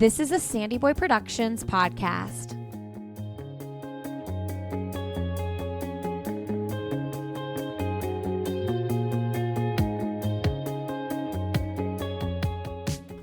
This is a Sandy Boy Productions podcast.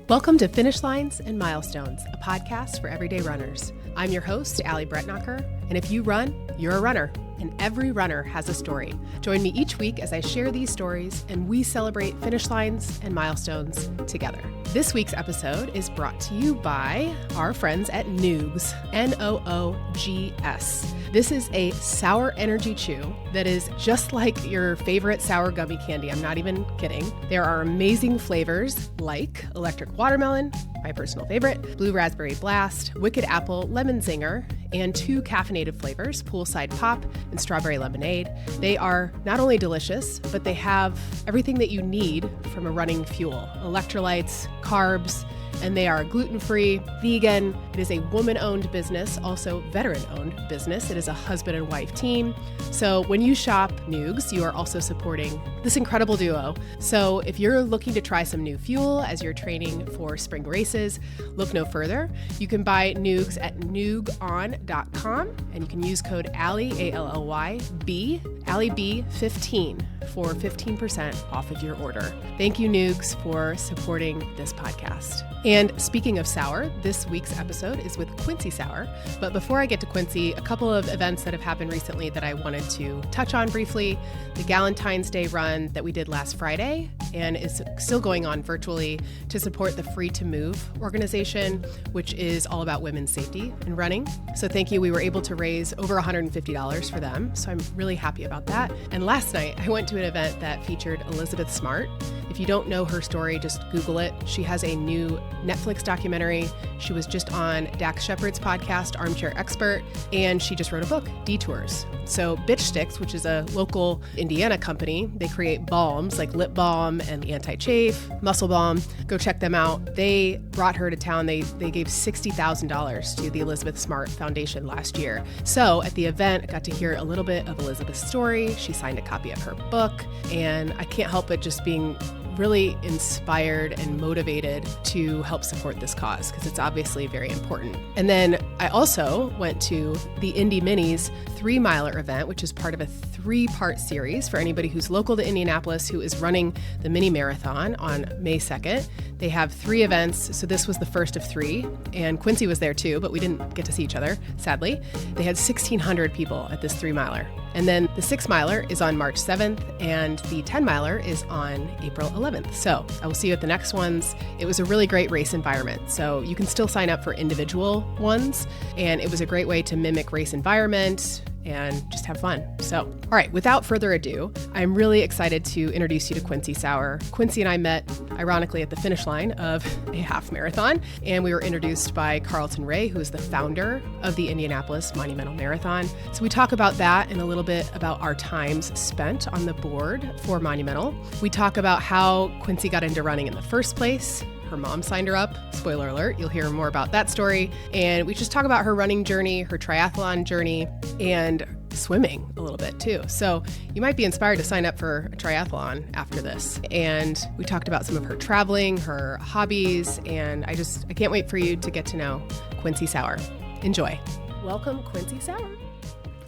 Welcome to Finish Lines and Milestones, a podcast for everyday runners. I'm your host, Allie Bretnacher, and if you run, you're a runner, and every runner has a story. Join me each week as I share these stories and we celebrate finish lines and milestones together. This week's episode is brought to you by our friends at Noogs, Noogs. This is a sour energy chew that is just like your favorite sour gummy candy. I'm not even kidding. There are amazing flavors like electric watermelon, my personal favorite, blue raspberry blast, wicked apple, lemon zinger, and 2 caffeinated flavors, poolside pop and strawberry lemonade. They are not only delicious, but they have everything that you need from a running fuel: electrolytes, carbs, and they are gluten-free, vegan. It is a woman-owned business, also veteran-owned business. It is a husband and wife team. So when you shop Noogs, you are also supporting this incredible duo. So if you're looking to try some new fuel as you're training for spring races, look no further. You can buy Noogs at noogon.com, and you can use code Allie, A-L-L-Y-B, AllieB15 for 15% off of your order. Thank you, Noogs, for supporting this podcast. And speaking of sour, this week's episode is with Quincy Sauer. But before I get to Quincy, a couple of events that have happened recently that I wanted to touch on briefly. The Galentine's Day run that we did last Friday and is still going on virtually to support the Free to Move organization, which is all about women's safety in running. So thank you. We were able to raise over $150 for them. So I'm really happy about that. And last night I went to an event that featured Elizabeth Smart. If you don't know her story, just Google it. She has a new Netflix documentary. She was just on Dax Shepard's podcast, Armchair Expert, and she just wrote a book, Detours. So Bitch Sticks, which is a local Indiana company, they create balms like lip balm and anti-chafe, muscle balm. Go check them out. They brought her to town. They gave $60,000 to the Elizabeth Smart Foundation last year. So at the event, I got to hear a little bit of Elizabeth's story. She signed a copy of her book, and I can't help but just being really inspired and motivated to help support this cause because it's obviously very important. And then I also went to the Indy Mini's 3-miler event, which is part of a 3-part series for anybody who's local to Indianapolis who is running the Mini-Marathon on May 2nd. They have 3 events, so this was the first of 3, and Quincy was there too, but we didn't get to see each other, sadly. They had 1,600 people at this 3-miler. And then the 6-miler is on March 7th, and the 10-miler is on April 11th. So I will see you at the next ones. It was a really great race environment, so you can still sign up for individual ones, and it was a great way to mimic race environment and just have fun. So, all right, without further ado, I'm really excited to introduce you to Quincy Sauer. Quincy and I met, ironically, at the finish line of a half marathon, and we were introduced by Carlton Ray, who is the founder of the Indianapolis Monumental Marathon. So we talk about that and a little bit about our times spent on the board for Monumental. We talk about how Quincy got into running in the first place. Her mom signed her up. Spoiler alert, you'll hear more about that story. And we just talk about her running journey, her triathlon journey, and swimming a little bit too. So you might be inspired to sign up for a triathlon after this. And we talked about some of her traveling, her hobbies, and I can't wait for you to get to know Quincy Sauer. Enjoy. Welcome, Quincy Sauer.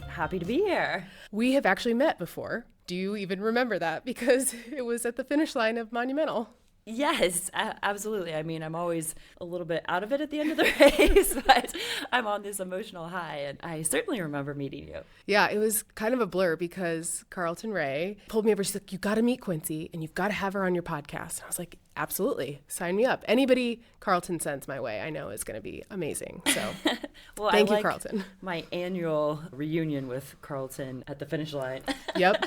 Happy to be here. We have actually met before. Do you even remember that? Because it was at the finish line of Monumental. Yes, absolutely. I mean, I'm always a little bit out of it at the end of the race, but I'm on this emotional high, and I certainly remember meeting you. Yeah, it was kind of a blur because Carlton Ray pulled me over. She's like, you got to meet Quincy, and you've got to have her on your podcast. And I was like, absolutely, sign me up. Anybody Carlton sends my way, I know is going to be amazing. So well, thank you, Carlton. My annual reunion with Carlton at the finish line. Yep.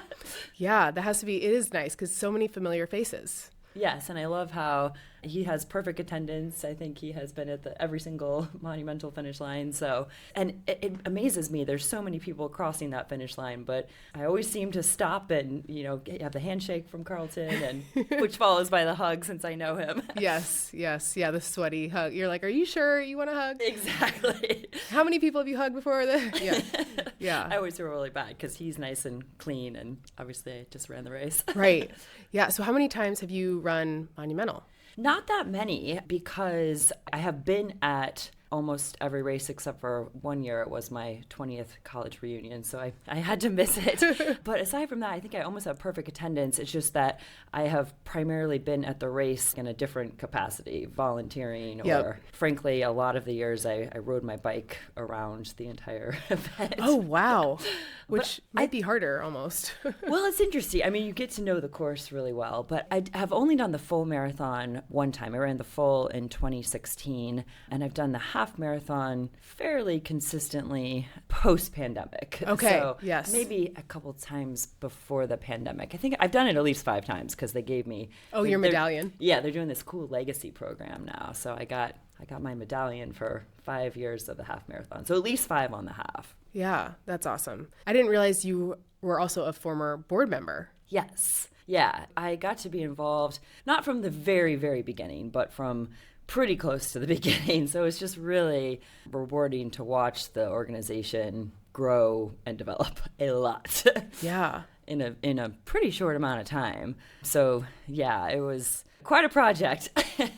Yeah, that has to be, it is nice because so many familiar faces. Yes, and I love how he has perfect attendance. I think he has been at every single monumental finish line. So, and it amazes me. There's so many people crossing that finish line, but I always seem to stop and, have the handshake from Carlton, and which follows by the hug since I know him. Yes. Yeah, the sweaty hug. You're like, are you sure you want to hug? Exactly. How many people have you hugged before? Yeah. I always feel really bad because he's nice and clean, and obviously I just ran the race. Right. Yeah. So how many times have you run Monumental? Not that many, because I have been at almost every race except for one year. It was my 20th college reunion, so I had to miss it. But aside from that, I think I almost have perfect attendance. It's just that I have primarily been at the race in a different capacity, volunteering, or frankly, a lot of the years I rode my bike around the entire event. Oh, wow. Which might be harder almost. Well, it's interesting. I mean, you get to know the course really well, but I have only done the full marathon one time. I ran the full in 2016, and I've done the half marathon fairly consistently post-pandemic. Okay, so yes. Maybe a couple times before the pandemic. I think I've done it at least 5 times because they gave me... Oh, your medallion? Yeah, they're doing this cool legacy program now. So I got my medallion for 5 years of the half marathon. So at least 5 on the half. Yeah, that's awesome. I didn't realize you were also a former board member. Yes. Yeah, I got to be involved, not from the very, very beginning, but from pretty close to the beginning. So it's just really rewarding to watch the organization grow and develop a lot. Yeah. in a pretty short amount of time. So yeah, it was quite a project.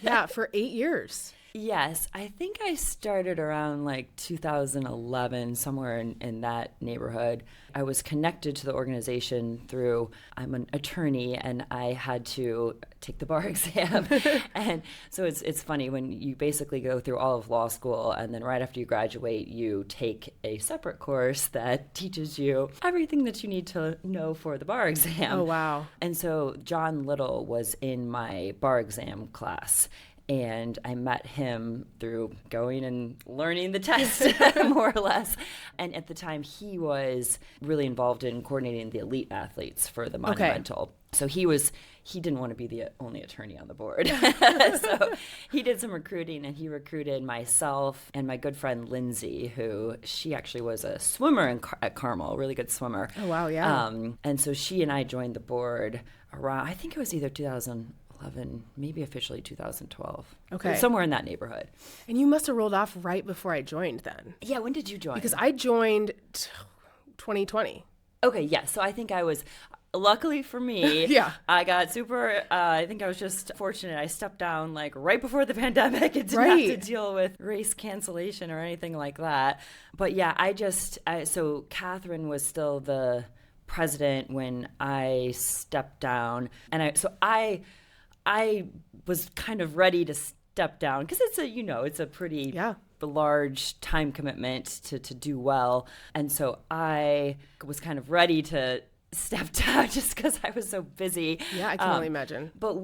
Yeah, for 8 years. Yes, I think I started around like 2011, somewhere in that neighborhood. I was connected to the organization through, I'm an attorney, and I had to take the bar exam. And so it's funny when you basically go through all of law school, and then right after you graduate, you take a separate course that teaches you everything that you need to know for the bar exam. Oh, wow. And so John Little was in my bar exam class. And I met him through going and learning the test, more or less. And at the time, he was really involved in coordinating the elite athletes for the Monumental. Okay. So he didn't want to be the only attorney on the board. So he did some recruiting, and he recruited myself and my good friend Lindsay, who she actually was a swimmer at Carmel, a really good swimmer. Oh, wow, yeah. And so she and I joined the board around, I think it was either 2011, maybe officially 2012. Okay. Somewhere in that neighborhood. And you must have rolled off right before I joined then. Yeah, when did you join? Because I joined 2020. Okay, yeah. So I think I was, luckily for me, yeah. I got super, I think I was just fortunate. I stepped down like right before the pandemic and didn't have to deal with race cancellation or anything like that. But yeah, so Catherine was still the president when I stepped down. And I was kind of ready to step down because it's a pretty large time commitment to do well. And so I was kind of ready to step down just because I was so busy. Yeah, I can only imagine. But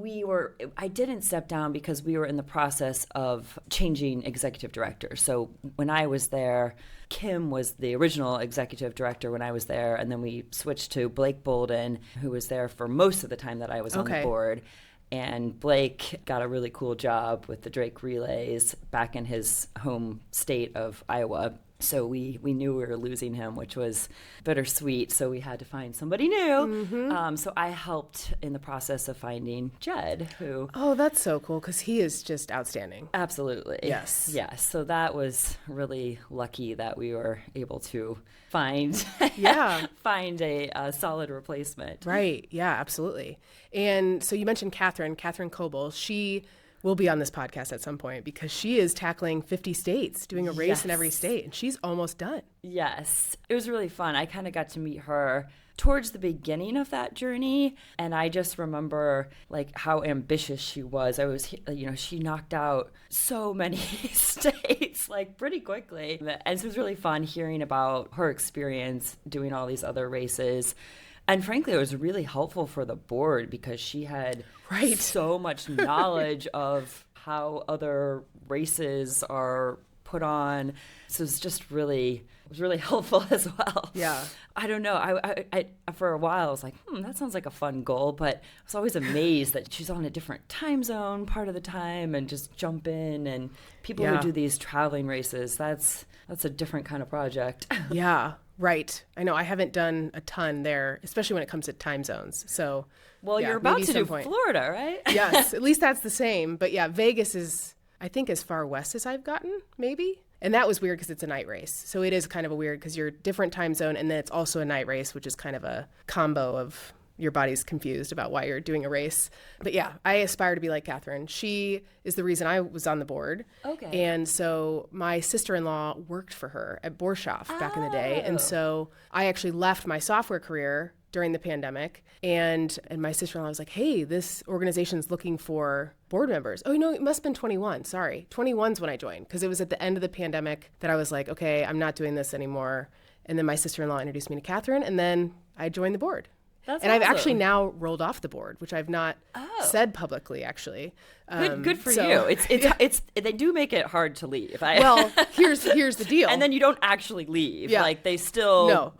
I didn't step down because we were in the process of changing executive director. So when I was there, Kim was the original executive director when I was there, and then we switched to Blake Bolden, who was there for most of the time that I was on the board. And Blake got a really cool job with the Drake Relays back in his home state of Iowa. So we knew we were losing him, which was bittersweet. So we had to find somebody new. Mm-hmm. So I helped in the process of finding Jed, who... Oh, that's so cool, because he is just outstanding. Absolutely. Yes. Yes. So that was really lucky that we were able to find a solid replacement. Right. Yeah, absolutely. And so you mentioned Catherine Coble. She will be on this podcast at some point because she is tackling 50 states, doing a race in every state, and she's almost done. Yes. It was really fun. I kind of got to meet her towards the beginning of that journey, and I just remember like how ambitious she was. She knocked out so many states like pretty quickly. And so it was really fun hearing about her experience doing all these other races. And frankly, it was really helpful for the board because she had so much knowledge of how other races are put on. So it was really helpful as well. Yeah. I don't know. I for a while I was like, that sounds like a fun goal, but I was always amazed that she's on a different time zone part of the time and just jump in, and people who do these traveling races, that's a different kind of project. Yeah. Right. I know I haven't done a ton there, especially when it comes to time zones. So, you're about to do Florida, right? Yes, at least that's the same. But yeah, Vegas is, I think, as far west as I've gotten, maybe. And that was weird because it's a night race. So it is kind of a weird because you're different time zone, and then it's also a night race, which is kind of a combo of, your body's confused about why you're doing a race. But yeah, I aspire to be like Catherine. She is the reason I was on the board. Okay. And so my sister-in-law worked for her at Borshoff back in the day. And so I actually left my software career during the pandemic. And my sister-in-law was like, hey, this organization's looking for board members. Oh, it must have been 21. Sorry. 21's when I joined, because it was at the end of the pandemic that I was like, okay, I'm not doing this anymore. And then my sister-in-law introduced me to Catherine, and then I joined the board. That's and awesome. I've actually now rolled off the board, which I've not said publicly, actually. Good for you. It's they do make it hard to leave. Well, here's the deal. And then you don't actually leave. Yeah. Like they still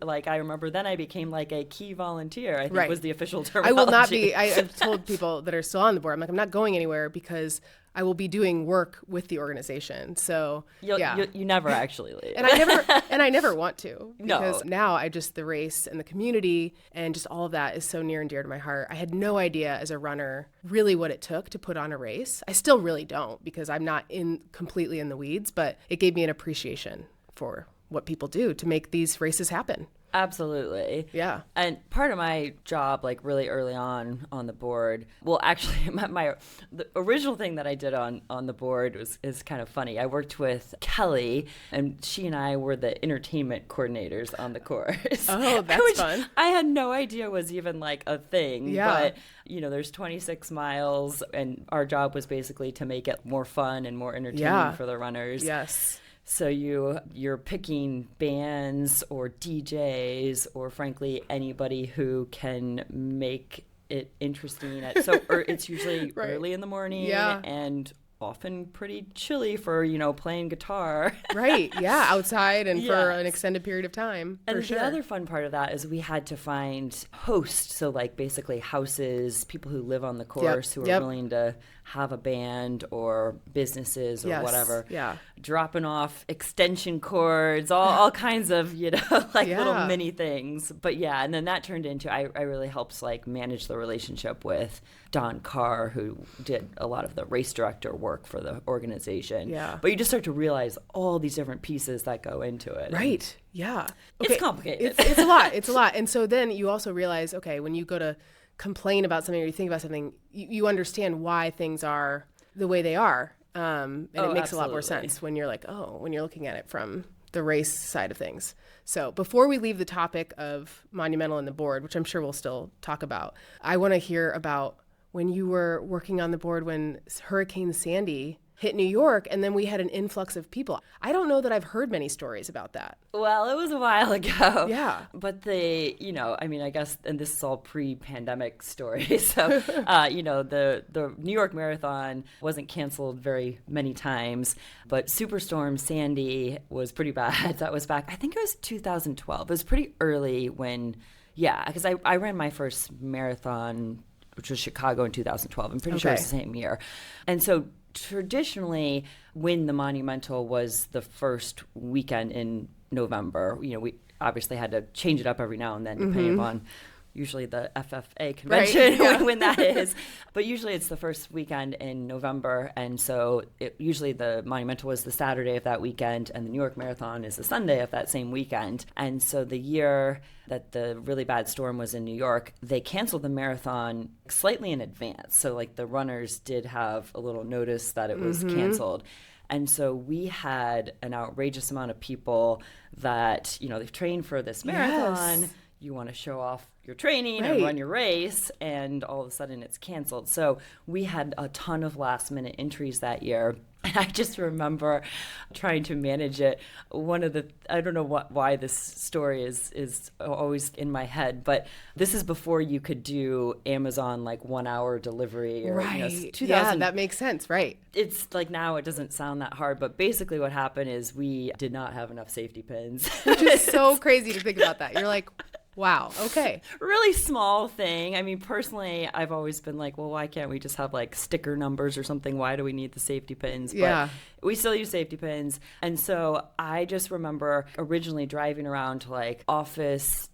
like I remember then I became like a key volunteer. I think was the official terminology. I will not be. I've told people that are still on the board, I'm like, I'm not going anywhere because I will be doing work with the organization. So you never actually leave. and I never want to, because now the race and the community and just all of that is so near and dear to my heart. I had no idea as a runner really what it took to put on a race. I still really don't, because I'm not completely in the weeds, but it gave me an appreciation for what people do to make these races happen. Absolutely. Yeah. And part of my job, like really early on the board, well, actually, the original thing that I did on the board is kind of funny. I worked with Kelly, and she and I were the entertainment coordinators on the course. Oh, that's fun. I had no idea was even like a thing. Yeah. But, there's 26 miles, and our job was basically to make it more fun and more entertaining for the runners. Yes. So you're picking bands or DJs or frankly anybody who can make it interesting. It's usually early in the morning and often pretty chilly for playing guitar. Right. Yeah. Outside and for an extended period of time. And the other fun part of that is we had to find hosts. So like basically houses, people who live on the course who are willing to have a band, or businesses or whatever. Yeah. Dropping off extension cords, all kinds of, little mini things. But and then that turned into, I really helped like manage the relationship with Don Carr, who did a lot of the race director work for the organization. Yeah. But you just start to realize all these different pieces that go into it. Right. Yeah. Okay. It's complicated. It's a lot. It's a lot. And so then you also realize, okay, when you go to complain about something or you think about something, you understand why things are the way they are. And it makes a lot more sense when you're like, when you're looking at it from the race side of things. So before we leave the topic of Monumental and the board, which I'm sure we'll still talk about, I want to hear about when you were working on the board when Hurricane Sandy hit New York, and then we had an influx of people. I don't know that I've heard many stories about that. Well, it was a while ago. Yeah. But I guess, and this is all pre-pandemic stories. So, the New York Marathon wasn't canceled very many times, but Superstorm Sandy was pretty bad. That was back, I think it was 2012. It was pretty early when, because I ran my first marathon, which was Chicago in 2012. I'm pretty sure it was the same year. And so traditionally, when the Monumental was the first weekend in November, we obviously had to change it up every now and then, depending upon usually the FFA convention when that is. But usually it's the first weekend in November. And so usually the Monumental was the Saturday of that weekend, and the New York Marathon is the Sunday of that same weekend. And so the year that the really bad storm was in New York, they canceled the marathon slightly in advance. So like the runners did have a little notice that it was canceled. And so we had an outrageous amount of people that, they've trained for this marathon. Yes. You want to show off your training and run your race, and all of a sudden it's canceled. So we had a ton of last minute entries that year. And I just remember trying to manage it. I don't know why this story is always in my head, but this is before you could do Amazon like 1 hour delivery. Or, that makes sense, right. It's like now it doesn't sound that hard, but basically what happened is we did not have enough safety pins. Which is so crazy to think about that. You're like, wow, okay. Really small thing. I mean, personally, I've always been like, well, why can't we just have like sticker numbers or something? Why do we need the safety pins? But we still use safety pins. And so I just remember originally driving around to like office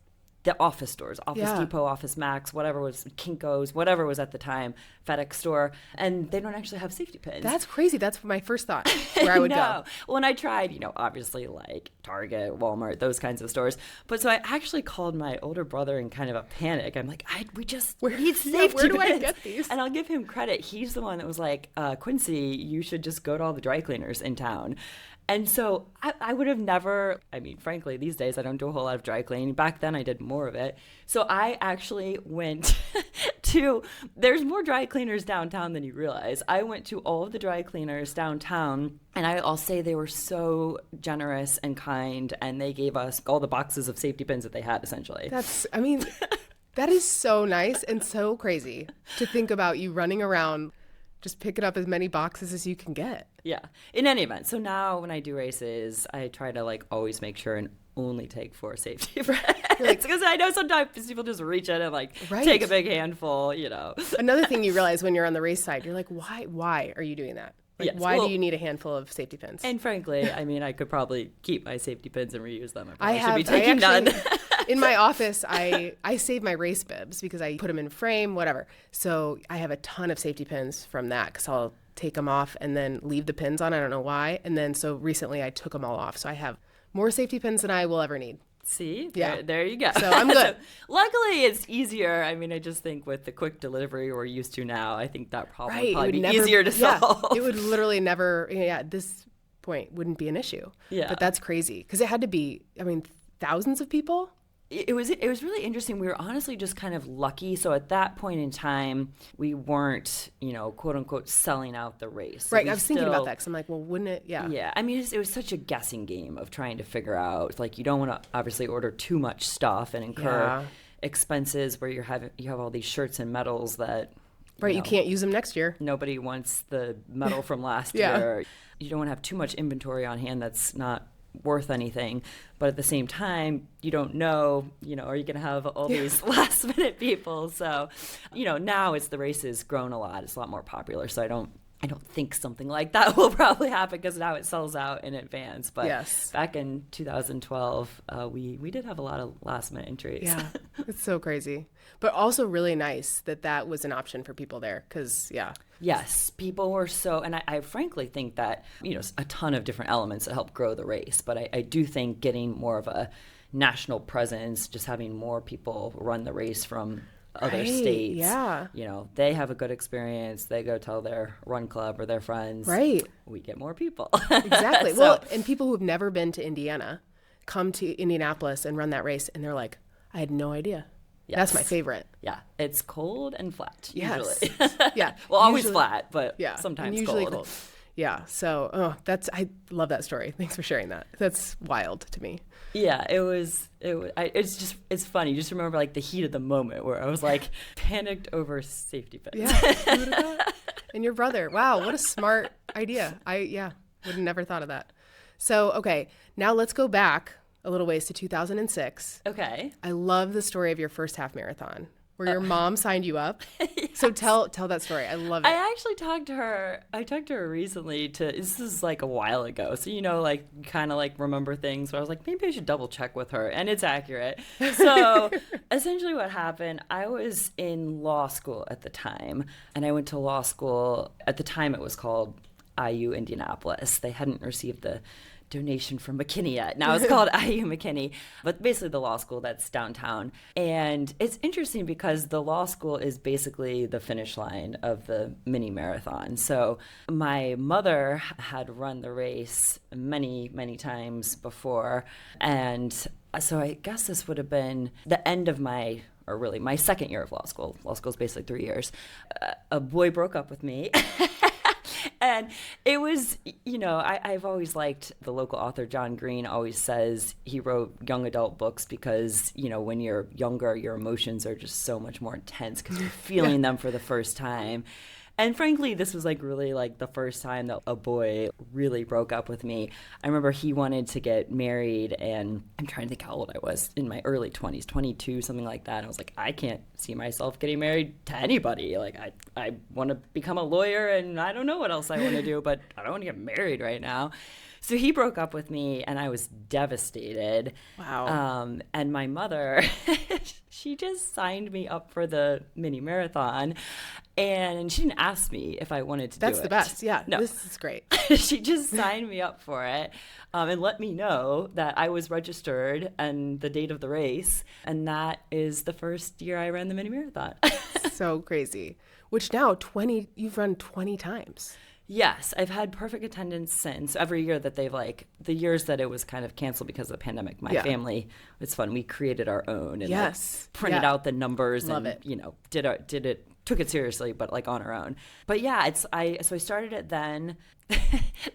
the office stores, Office Depot, Office Max, whatever was Kinko's, whatever was at the time, FedEx store, and they don't actually have safety pins. That's crazy. That's my first thought where I would go. Well, and I tried, obviously like Target, Walmart, those kinds of stores. But so I actually called my older brother in kind of a panic. I'm like, we need safety pins. Where do I get these? And I'll give him credit. He's the one that was like, Quincy, you should just go to all the dry cleaners in town. And so I would have never, frankly, these days I don't do a whole lot of dry cleaning. Back then I did more of it. So I actually went there's more dry cleaners downtown than you realize. I went to all of the dry cleaners downtown, and I'll say they were so generous and kind, and they gave us all the boxes of safety pins that they had, essentially. That is so nice and so crazy to think about you running around just picking up as many boxes as you can get. Yeah. In any event, so now when I do races, I try to always make sure and only take 4 safety pins. Because I know sometimes people just reach in and take a big handful, Another thing you realize when you're on the race side, you're like, why are you doing that? Why do you need a handful of safety pins? And frankly, I could probably keep my safety pins and reuse them. I should be taking none. In my office, I save my race bibs because I put them in frame, whatever. So I have a ton of safety pins from that because I'll take them off and then leave the pins on. I don't know why. And then so recently I took them all off. So I have more safety pins than I will ever need. See? Yeah. There you go. So I'm good. Luckily, it's easier. I just think with the quick delivery we're used to now, I think that problem would probably be easier to solve. It would literally never, at this point, wouldn't be an issue. Yeah. But that's crazy because it had to be, thousands of people. It was really interesting. We were honestly just kind of lucky. So at that point in time, we weren't, quote unquote, selling out the race. So right. I was thinking about that because I'm like, well, wouldn't it? Yeah. Yeah. It was such a guessing game of trying to figure out, you don't want to obviously order too much stuff and incur expenses where you have all these shirts and medals that. Right. You can't use them next year. Nobody wants the medal from last year. You don't want to have too much inventory on hand that's not worth anything, but at the same time you don't know, are you going to have all these last minute people? So now the race has grown a lot, it's a lot more popular, so I don't think something like that will probably happen because now it sells out in advance. But back in 2012 we did have a lot of last minute entries. It's so crazy, but also really nice that was an option for people there because Yes, people were so, and I frankly think that, a ton of different elements that help grow the race, but I do think getting more of a national presence, just having more people run the race from other states, they have a good experience, they go tell their run club or their friends, we get more people. Exactly. Well, and people who've never been to Indiana come to Indianapolis and run that race, and they're like, I had no idea. Yes. That's my favorite. Yeah. It's cold and flat, yes. usually. Yeah. Well, always flat, but sometimes usually cold. Yeah. So, I love that story. Thanks for sharing that. That's wild to me. Yeah, it's funny. You just remember the heat of the moment where I was panicked over safety pins. Yeah. And your brother. Wow. What a smart idea. Would have never thought of that. So, okay. Now let's go back a little ways to 2006. Okay. I love the story of your first half marathon where your mom signed you up. Yes. So tell that story. I love it. I actually talked to her recently this is a while ago. So, kind of remember things. So I was like, maybe I should double check with her. And it's accurate. So essentially what happened, I was in law school at the time. And I went to law school. At the time it was called IU Indianapolis. They hadn't received the donation from McKinney yet. Now it's called IU McKinney, but basically the law school that's downtown. And it's interesting because the law school is basically the finish line of the Mini-Marathon. So my mother had run the race many, many times before. And so I guess this would have been the end of my second year of law school. Law school is basically 3 years. A boy broke up with me. And it was, I've always liked the local author, John Green, always says he wrote young adult books because, when you're younger, your emotions are just so much more intense because you're feeling them for the first time. And frankly, this was like really like the first time that a boy really broke up with me. I remember he wanted to get married, and I'm trying to think how old I was, in my early 20s, 22, something like that. And I was like, I can't see myself getting married to anybody. Like, I want to become a lawyer, and I don't know what else I want to do, but I don't want to get married right now. So he broke up with me, and I was devastated. Wow. And my mother, she just signed me up for the mini marathon, and she didn't ask me if I wanted to do it. That's the best. Yeah, no. This is great. She just signed me up for it, and let me know that I was registered and the date of the race. And that is the first year I ran the mini marathon. So crazy. Which now you've run 20 times. Yes, I've had perfect attendance since. Every year that they've the years that it was kind of canceled because of the pandemic, my family, it's fun. We created our own and printed out the numbers. Love and, it. took it seriously, but like on our own. But yeah, so I started it then.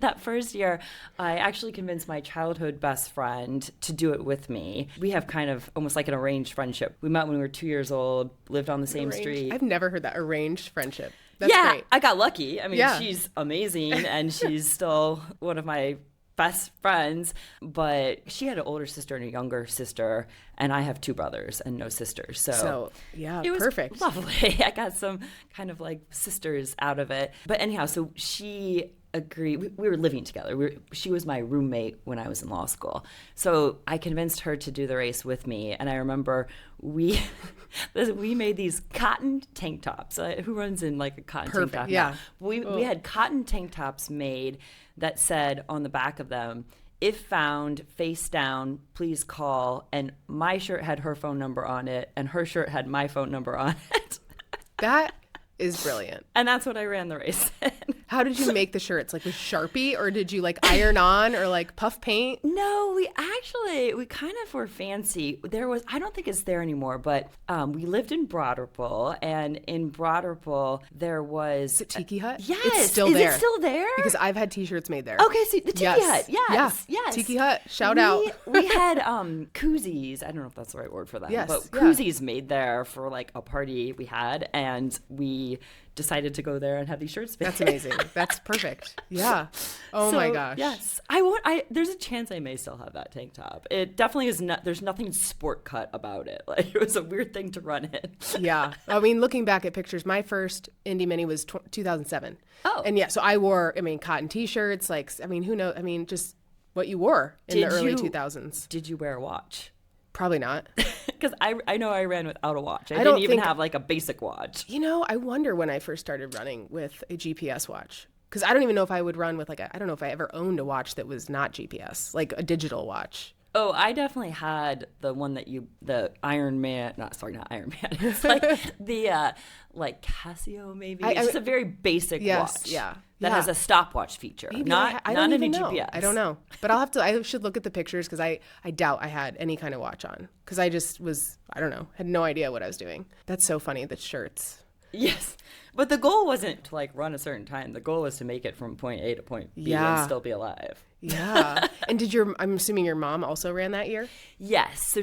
That first year, I actually convinced my childhood best friend to do it with me. We have kind of almost like an arranged friendship. We met when we were 2 years old, lived on the same street. I've never heard that, arranged friendship. That's great. I got lucky. I mean, she's amazing, and she's still one of my best friends, but she had an older sister and a younger sister, and I have 2 brothers and no sisters. So yeah, it was perfect. Lovely. I got some kind of like sisters out of it. But anyhow, so she agreed. We were living together. She was my roommate when I was in law school. So I convinced her to do the race with me. And I remember we made these cotton tank tops. Who runs in like a cotton tank top? Yeah. We had cotton tank tops made that said on the back of them, "If found face down, please call." And my shirt had her phone number on it, and her shirt had my phone number on it. That is brilliant. And that's what I ran the race in. How did you make the shirts? Like with Sharpie, or did you like iron on or like puff paint? No, we kind of were fancy. I don't think it's there anymore, but we lived in Broad Ripple, and in Broad Ripple there was the Tiki Hut. Yes, it's still is there. It still there? Because I've had T-shirts made there. Okay, so the Tiki Hut, yes. Tiki Hut, shout out. We had koozies. I don't know if that's the right word for them, but koozies made there for like a party we had, and we decided to go there and have these shirts made. That's amazing. That's perfect. Yeah. Oh my gosh. Yes. There's a chance I may still have that tank top. It definitely is not, there's nothing sport cut about it. Like, it was a weird thing to run in. Yeah. I mean, looking back at pictures, my first Indy Mini was 2007. Oh. And yeah, so I wore, cotton T-shirts, who knows? just what you wore in the early 2000s. Did you wear a watch? Probably not. Because I know I ran without a watch. I didn't even have like a basic watch. I wonder when I first started running with a GPS watch. Because I don't even know if I would run with I don't know if I ever owned a watch that was not GPS, like a digital watch. Oh, I definitely had the one that the Iron Man, not Iron Man. It's like the like Casio maybe. It's just a very basic watch. Yeah. That has a stopwatch feature, not any GPS. I don't know, but I should look at the pictures because I doubt I had any kind of watch on because I just had no idea what I was doing. That's so funny, the shirts. Yes, but the goal wasn't to like run a certain time. The goal was to make it from point A to point B and still be alive. Yeah. And I'm assuming your mom also ran that year? Yes. So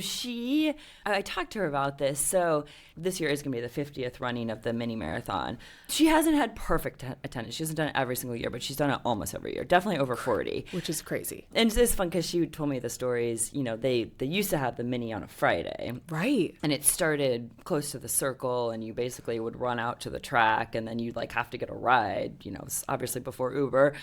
I talked to her about this. So this year is going to be the 50th running of the mini marathon. She hasn't had perfect attendance. She hasn't done it every single year, but she's done it almost every year. Definitely over 40. Which is crazy. And it's fun because she told me the stories. They used to have the mini on a Friday. Right. And it started close to the circle, and you basically would run out to the track, and then you'd like have to get a ride, obviously before Uber.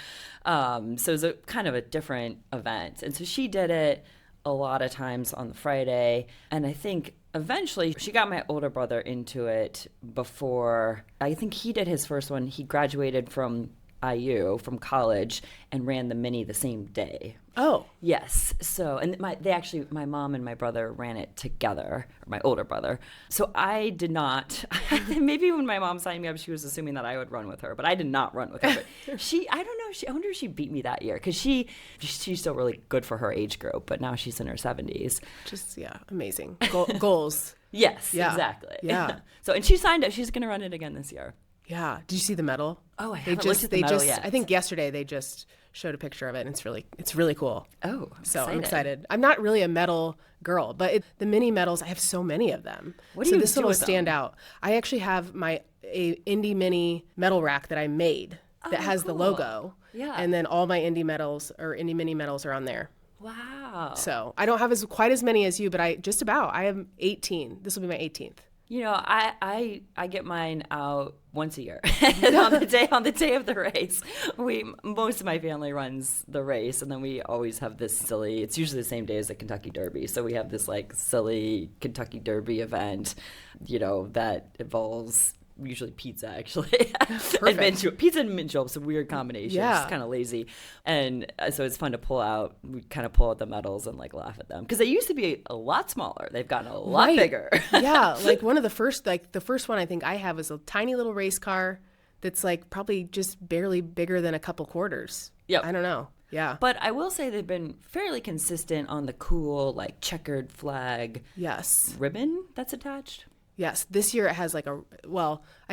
So it was a kind of a different event. And so she did it a lot of times on the Friday. And I think eventually she got my older brother into it before. I think he did his first one. He graduated from IU, from college, and ran the mini the same day. Oh. Yes. So, and my mom and my brother ran it together, or my older brother. So I did not, maybe when my mom signed me up, she was assuming that I would run with her, but I did not run with her. But I don't know, I wonder if she beat me that year, because she's still really good for her age group, but now she's in her 70s. Just, amazing. Goals. Yes, exactly. Yeah. So, and she signed up, she's going to run it again this year. Yeah. Did you see the medal? Oh, I haven't looked at the medal yet. I think yesterday they just showed a picture of it, and it's really cool. Oh, I'm excited. I'm not really a medal girl, but the mini medals, I have so many of them. What do you this do one will with stand them? out. I actually have a Indy Mini medal rack that I made that has the logo. Yeah. And then all my Indy medals or Indy Mini medals are on there. Wow. So I don't have quite as many as you, but I have 18. This will be my 18th. You know, I get mine out once a year. And on the day of the race, most of my family runs the race, and then we always have this silly, it's usually the same day as the Kentucky Derby. So we have this like silly Kentucky Derby event, you know, that involves usually pizza, actually. Pizza and mint julep, it's a weird combination. Yeah. It's kind of lazy. And so it's fun to pull out. We kind of pull out the medals and like laugh at them. Because they used to be a lot smaller. They've gotten a lot bigger. Yeah. Like the first one I think I have was a tiny little race car that's like probably just barely bigger than a couple quarters. Yep. I don't know. Yeah. But I will say they've been fairly consistent on the cool, like checkered flag ribbon that's attached. Yes, this year it has I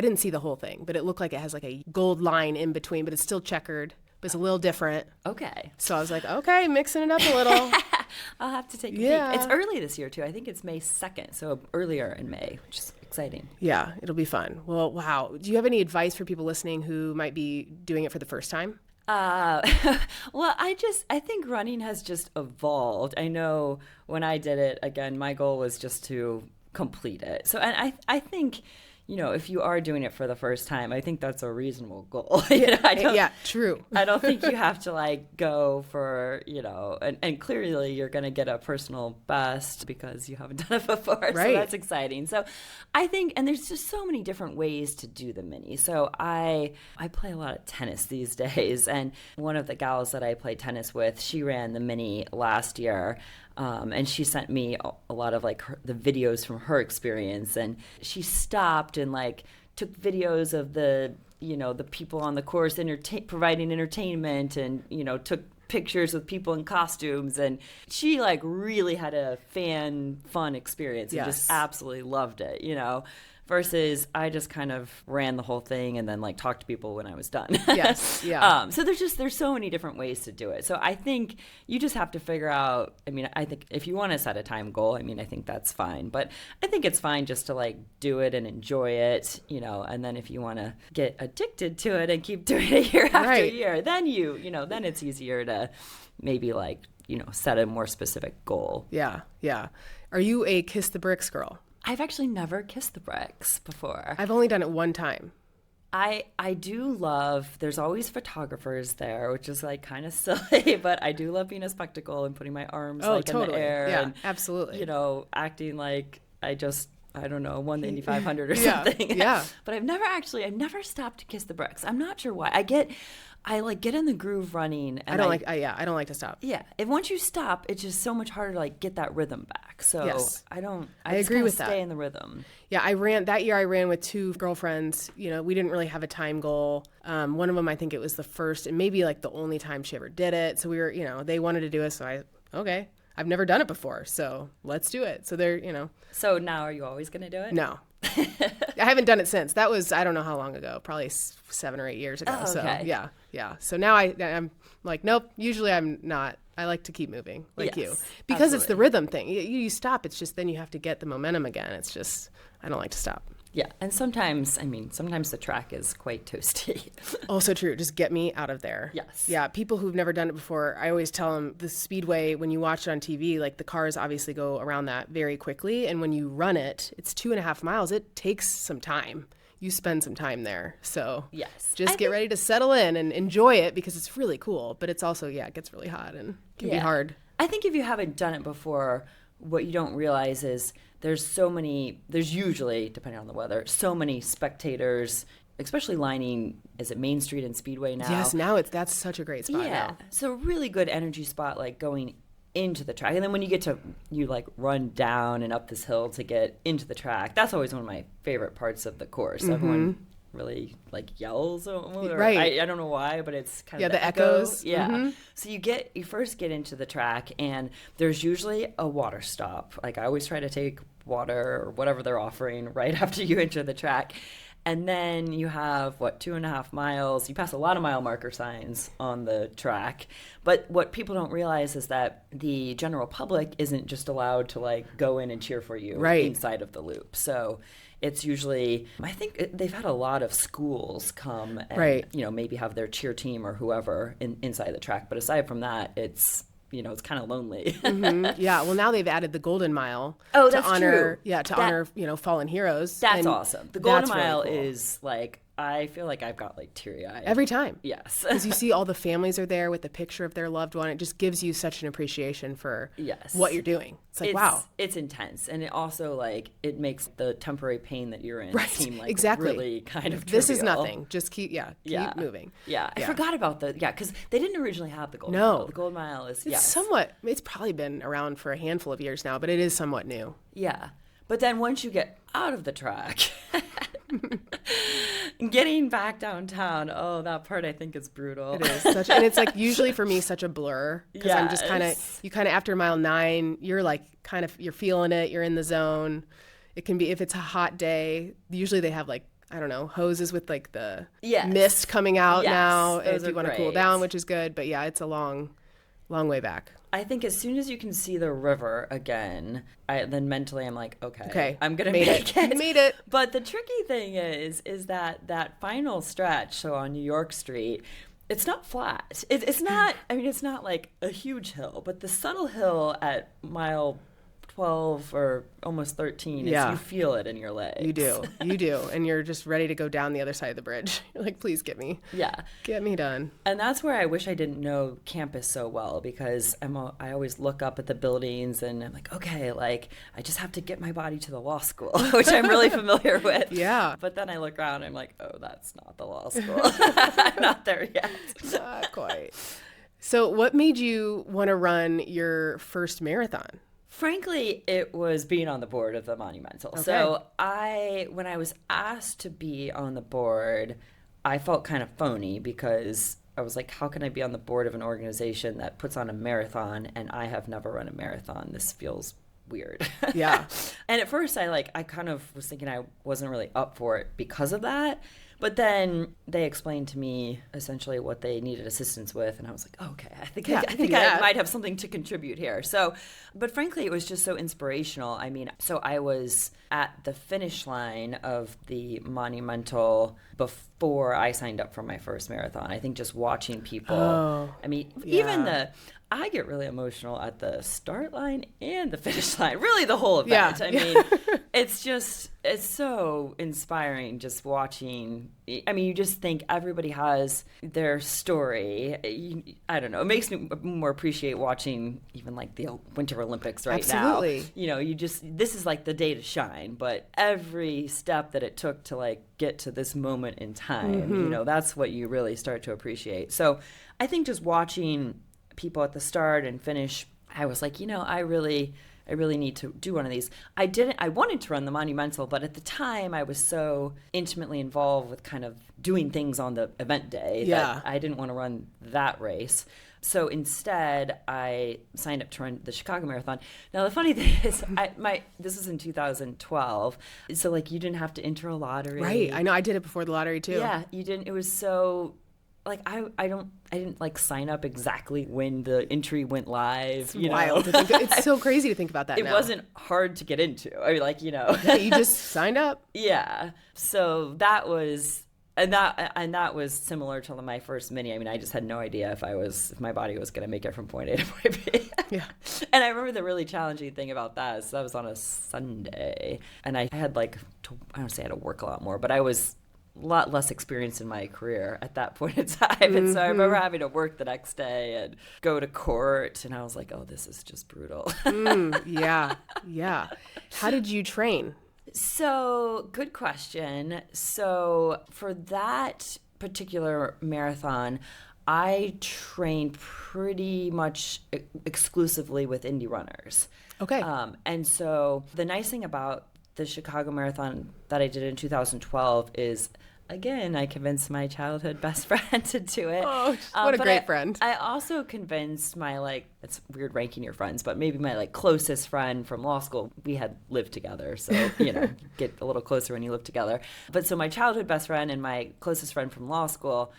didn't see the whole thing, but it looked like it has like a gold line in between, but it's still checkered, but it's a little different. Okay. So I was like, okay, mixing it up a little. I'll have to take a peek. It's early this year, too. I think it's May 2nd, so earlier in May, which is exciting. Yeah, it'll be fun. Well, wow. Do you have any advice for people listening who might be doing it for the first time? Well, I think running has just evolved. I know when I did it, again, my goal was just to complete it. So, and I think, you know, if you are doing it for the first time, I think that's a reasonable goal. True. I don't think you have to like go for, you know, and clearly you're going to get a personal best because you haven't done it before. Right. So that's exciting. So I think, and there's just so many different ways to do the mini. So I play a lot of tennis these days. And one of the gals that I play tennis with, she ran the mini last year. And she sent me a lot of like the videos from her experience, and she stopped and like took videos of the people on the course providing entertainment, and, you know, took pictures with people in costumes, and she like really had a fun experience and just absolutely loved it, you know. Versus I just kind of ran the whole thing and then like talked to people when I was done. Yes, yeah. So there's so many different ways to do it. So I think you just have to figure out, I mean, I think if you want to set a time goal, I mean, I think that's fine. But I think it's fine just to like do it and enjoy it, you know, and then if you want to get addicted to it and keep doing it year after year, then then it's easier to maybe like, you know, set a more specific goal. Yeah, yeah. Are you a kiss the bricks girl? I've actually never kissed the bricks before. I've only done it one time. I do love, there's always photographers there, which is like kind of silly, but I do love being a spectacle and putting my arms in the air. Yeah, and, absolutely. You know, acting like I don't know, won the Indy 500 or something. Yeah. But I've never stopped to kiss the bricks. I'm not sure why. I get in the groove running. And I don't like to stop. Yeah. And once you stop, it's just so much harder to like get that rhythm back. So I agree with that. Stay in the rhythm. Yeah. I ran with two girlfriends. You know, we didn't really have a time goal. One of them, I think it was the first and maybe like the only time she ever did it. So we were, you know, they wanted to do it. So okay. I've never done it before, so let's do it. So they're, you know. So now are you always going to do it? No. I haven't done it since. That was, I don't know how long ago, probably 7 or 8 years ago. Oh, okay. So yeah. So now I'm like, nope, usually I'm not. I like to keep moving like you. Because It's the rhythm thing. You stop, it's just then you have to get the momentum again. It's just, I don't like to stop. Yeah, and sometimes the track is quite toasty. Also true. Just get me out of there. Yes. Yeah, people who've never done it before, I always tell them the speedway, when you watch it on TV, like the cars obviously go around that very quickly. And when you run it, it's 2.5 miles. It takes some time. You spend some time there. So just get ready to settle in and enjoy it because it's really cool. But it's also, it gets really hot and can be hard. I think if you haven't done it before, what you don't realize is there's usually, depending on the weather, so many spectators, especially lining, is it Main Street and Speedway now? Yes, that's such a great spot now. So a really good energy spot, like going into the track. And then when you like run down and up this hill to get into the track, that's always one of my favorite parts of the course. Mm-hmm. Everyone really like yells. Right. I don't know why, but it's kind of the echoes. Yeah. Mm-hmm. So you first get into the track and there's usually a water stop. Like I always try to take water or whatever they're offering right after you enter the track. And then you have, 2.5 miles. You pass a lot of mile marker signs on the track. But what people don't realize is that the general public isn't just allowed to like go in and cheer for you inside of the loop. So it's usually, I think they've had a lot of schools come and, maybe have their cheer team or whoever inside the track. But aside from that, it's kind of lonely. Yeah. Well, now they've added the Golden Mile. Oh, that's true. Yeah, to honor, fallen heroes. That's awesome. The Golden Mile really cool. is like, I feel like I've got like teary-eyed. Every time. Yes. Because you see all the families are there with the picture of their loved one. It just gives you such an appreciation for what you're doing. It's like, wow. It's intense. And it also like, it makes the temporary pain that you're in seem like really kind of trivial. This is nothing. Just keep moving. Yeah. I forgot about because they didn't originally have the Golden Mile. The Golden Mile is, it's probably been around for a handful of years now, but it is somewhat new. Yeah. But then once you get out of the track, getting back downtown, that part I think is brutal. It is. And it's like usually for me such a blur because I'm just kind of, after mile 9, you're like you're feeling it, you're in the zone. It can be, if it's a hot day, usually they have like, I don't know, hoses with like the mist coming out now if you want to cool down, which is good. But yeah, it's a long way back. I think as soon as you can see the river again, then mentally I'm like, okay, I'm going to make it. Made it. But the tricky thing is that final stretch, so on New York Street, it's not flat. It's not, it's not like a huge hill, but the subtle hill at mile 12 or almost 13, you feel it in your legs. You do. And you're just ready to go down the other side of the bridge. You're like, please get me. Yeah. Get me done. And that's where I wish I didn't know campus so well, because I always look up at the buildings and I'm like, okay, like I just have to get my body to the law school, which I'm really familiar with. Yeah. But then I look around and I'm like, oh, that's not the law school. I'm not there yet. Not quite. So what made you want to run your first marathon? Frankly, it was being on the board of the Monumental. Okay. So when I was asked to be on the board, I felt kind of phony because I was like, how can I be on the board of an organization that puts on a marathon and I have never run a marathon? This feels weird. Yeah. And at first I kind of was thinking I wasn't really up for it because of that. But then they explained to me essentially what they needed assistance with, and I was like, oh, okay, I think I might have something to contribute here. So, but frankly, it was just so inspirational. So I was at the finish line of the Monumental before I signed up for my first marathon. I think just watching people. I get really emotional at the start line and the finish line, really the whole event. It's so inspiring just watching. You just think everybody has their story. I don't know. It makes me more appreciate watching even like the Winter Olympics now. Absolutely. This is like the day to shine, but every step that it took to like get to this moment in time, that's what you really start to appreciate. So I think just watching people at the start and finish, I was like, I really need to do one of these. I wanted to run the Monumental, but at the time I was so intimately involved with kind of doing things on the event day that I didn't want to run that race. So instead, I signed up to run the Chicago Marathon. Now, the funny thing is, this was in 2012, so like you didn't have to enter a lottery. Right, I know. I did it before the lottery too. Yeah, you didn't. It was so. Like I didn't like sign up exactly when the entry went live. It's wild to think. It's so crazy to think about that. It wasn't hard to get into. Yeah, you just signed up. Yeah. So that was that was similar to my first mini. I just had no idea if my body was going to make it from point A to point B. Yeah. And I remember the really challenging thing about that is that was on a Sunday, and I had I don't say I had to work a lot more, but I was a lot less experienced in my career at that point in time. And so I remember having to work the next day and go to court. And I was like, oh, this is just brutal. Yeah. How did you train? So, good question. So for that particular marathon, I trained pretty much exclusively with Indy runners. Okay. And so the nice thing about the Chicago Marathon that I did in 2012 is again, I convinced my childhood best friend to do it. Oh, what a great friend. I also convinced my, like, it's weird ranking your friends, but maybe my, like, closest friend from law school. We had lived together, so, get a little closer when you live together. But so my childhood best friend and my closest friend from law school,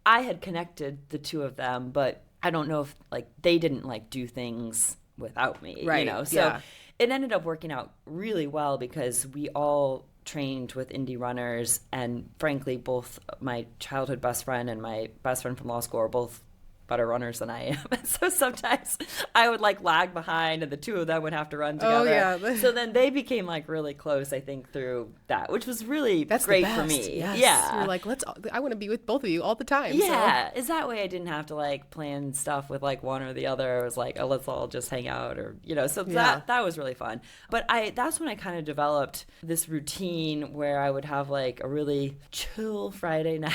I had connected the two of them, but I don't know if, like, they didn't, like, do things without me, right. So it ended up working out really well because we all trained with indie runners, and frankly, both my childhood best friend and my best friend from law school are both better runners than I am. So sometimes I would like lag behind and the two of them would have to run together. Oh, yeah. So then they became like really close, I think, through that, which was really great for me. Yes. Yeah. You're like, I want to be with both of you all the time. Yeah. So. Is that way I didn't have to like plan stuff with like one or the other. It was like, oh, let's all just hang out or, so that was really fun. But that's when I kind of developed this routine where I would have like a really chill Friday night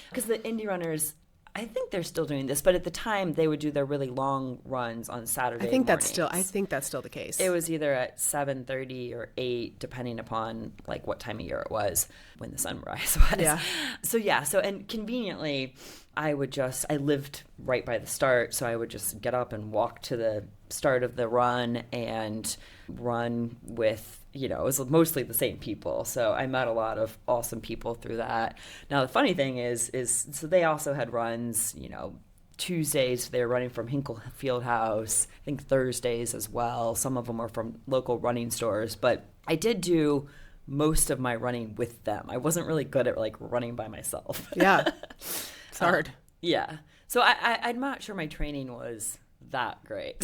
because the indie runners, I think they're still doing this, but at the time they would do their really long runs on Saturday mornings. I think that's still the case. It was either at 7:30 or 8, depending upon like what time of year it was when the sunrise was. Yeah. So and conveniently, I lived right by the start, so I would just get up and walk to the start of the run and run with, it was mostly the same people. So I met a lot of awesome people through that. Now, the funny thing is so they also had runs, Tuesdays they were running from Hinkle Fieldhouse, I think Thursdays as well. Some of them were from local running stores, but I did do most of my running with them. I wasn't really good at like running by myself. Yeah. It's hard. Yeah. So I'm not sure my training was that great.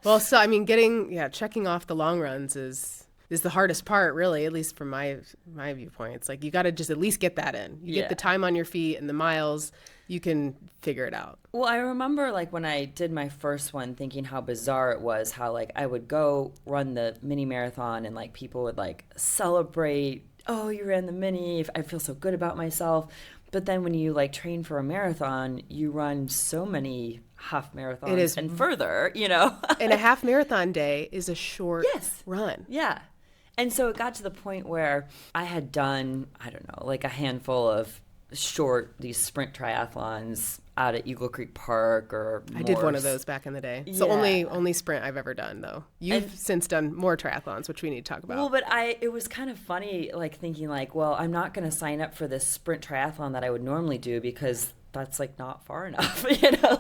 Well, so I mean, checking off the long runs is the hardest part, really, at least from my viewpoint. It's like you got to just at least get that in. You get the time on your feet and the miles, you can figure it out. Well, I remember like when I did my first one thinking how bizarre it was, how like I would go run the mini marathon and like people would like celebrate, oh, you ran the mini, I feel so good about myself. But then when you like train for a marathon, you run so many half marathons and further, And a half marathon day is a short run. Yeah. And so it got to the point where I had done, I don't know, like a handful of these sprint triathlons out at Eagle Creek Park or Morse. I did one of those back in the day. It's the only sprint I've ever done, though. You've since done more triathlons, which we need to talk about. Well, but it was kind of funny, like thinking like, well, I'm not going to sign up for this sprint triathlon that I would normally do because that's like not far enough.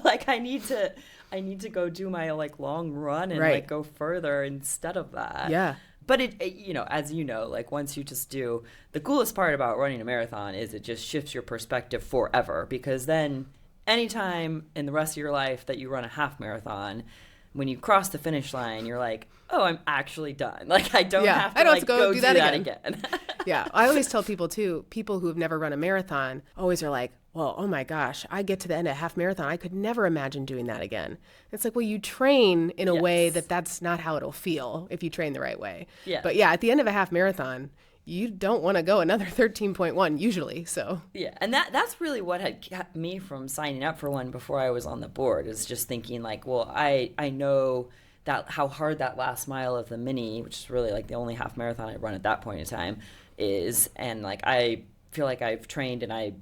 Like I need to go do my like long run and like go further instead of that. Yeah. But it, as you know, like once you just do, the coolest part about running a marathon is it just shifts your perspective forever, because then anytime in the rest of your life that you run a half marathon, when you cross the finish line, you're like, oh, I'm actually done. Like I don't have to go do that again. Yeah. I always tell people too, people who have never run a marathon always are like, well, oh my gosh, I get to the end of a half marathon. I could never imagine doing that again. It's like, well, you train in a way that's not how it'll feel if you train the right way. Yeah. But yeah, at the end of a half marathon, you don't want to go another 13.1 usually. So yeah, and that's really what had kept me from signing up for one before I was on the board, is just thinking like, well, I know that how hard that last mile of the mini, which is really like the only half marathon I run at that point in time, is, and like I feel like I've trained and I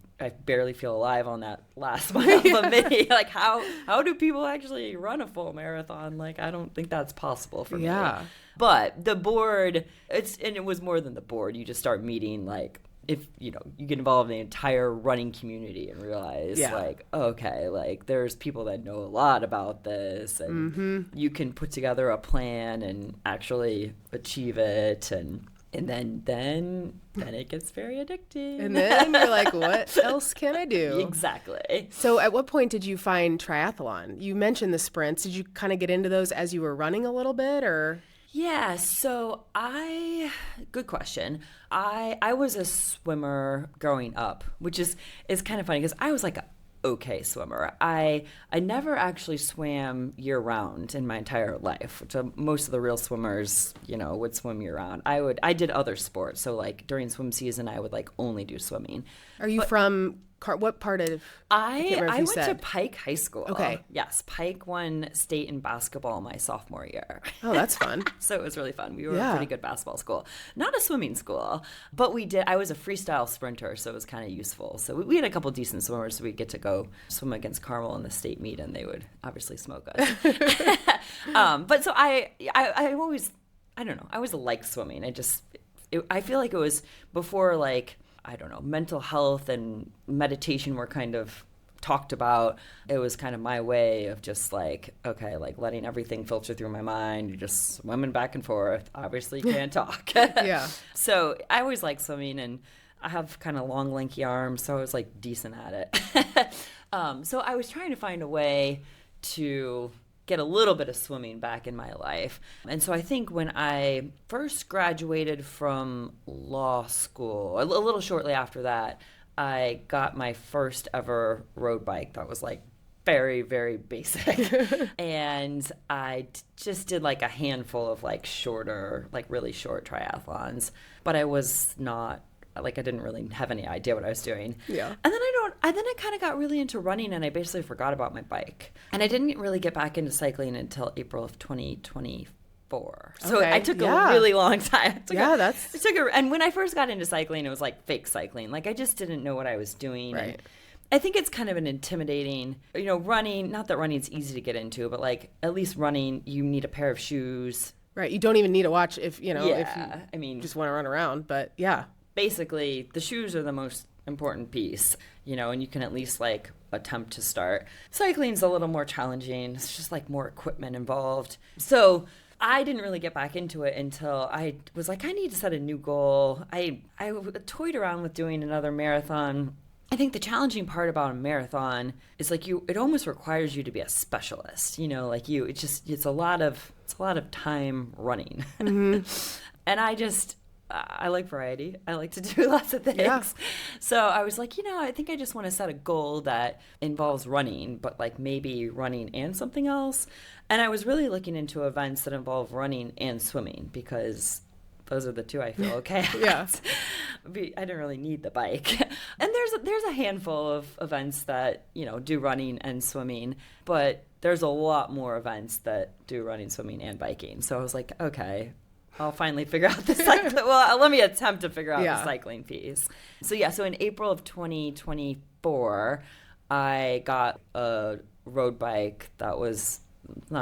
barely feel alive on that last mile of a mini. Like how do people actually run a full marathon? Like I don't think that's possible for me. But the board, it was more than the board. You just start meeting like, if you get involved in the entire running community and realize like, okay, like there's people that know a lot about this, and you can put together a plan and actually achieve it, and then it gets very addicting. And then you're like, what else can I do? Exactly. So at what point did you find triathlon? You mentioned the sprints. Did you kind of get into those as you were running a little bit, or? Yeah, so good question. I was a swimmer growing up, which is kind of funny because I was like a okay swimmer. I never actually swam year round in my entire life, which most of the real swimmers, would swim year round. I did other sports. So like during swim season, I would like only do swimming. Are you from What part of? I went to Pike High School. Okay. Yes, Pike won state in basketball my sophomore year. Oh, that's fun. So it was really fun. We were a pretty good basketball school. Not a swimming school, but I was a freestyle sprinter, so it was kind of useful. So we had a couple decent swimmers, so we'd get to go swim against Carmel in the state meet, and they would obviously smoke us. But so I always, I don't know, I always liked swimming. I feel like it was before, like, I don't know, mental health and meditation were kind of talked about. It was kind of my way of just like, okay, like letting everything filter through my mind. You're just swimming back and forth. Obviously you can't talk. Yeah. So I always liked swimming, and I have kind of long, lanky arms, so I was like decent at it. So I was trying to find a way to get a little bit of swimming back in my life. And so I think when I first graduated from law school, a little shortly after that, I got my first ever road bike that was like very, very basic. And I just did like a handful of like shorter, like really short triathlons. But I was not, like, I didn't really have any idea what I was doing. Yeah. And then I kind of got really into running, and I basically forgot about my bike. And I didn't really get back into cycling until April of 2024. So I took a really long time. And when I first got into cycling, it was like fake cycling. Like, I just didn't know what I was doing. Right. And I think it's kind of an intimidating, running, not that running's easy to get into, but like at least running, you need a pair of shoes. Right. You don't even need a watch if you just want to run around, but yeah. Basically, the shoes are the most important piece, and you can at least like attempt to start. Cycling's a little more challenging. It's just like more equipment involved. So I didn't really get back into it until I was like, I need to set a new goal. I toyed around with doing another marathon. I think the challenging part about a marathon is like it almost requires you to be a specialist, it's a lot of time running. Mm-hmm. And I like variety. I like to do lots of things. Yeah. So I was like, I think I just want to set a goal that involves running, but like maybe running and something else. And I was really looking into events that involve running and swimming because those are the two I feel okay at. Yeah. I didn't really need the bike. And there's a handful of events that, do running and swimming, but there's a lot more events that do running, swimming, and biking. So I was like, okay, I'll finally figure out the cycling. Well, let me attempt to figure out the cycling piece. So in April of 2024, I got a road bike that was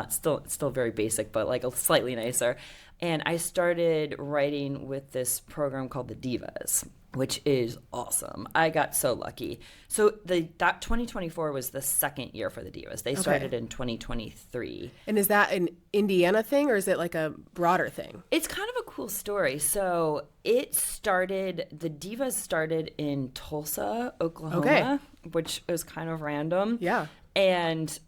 still very basic, but like a slightly nicer. And I started riding with this program called the Divas, which is awesome. I got so lucky. So that 2024 was the second year for the Divas. They started in 2023. And is that an Indiana thing, or is it like a broader thing? It's kind of a cool story. So the Divas started in Tulsa, Oklahoma, which is kind of random. Yeah. And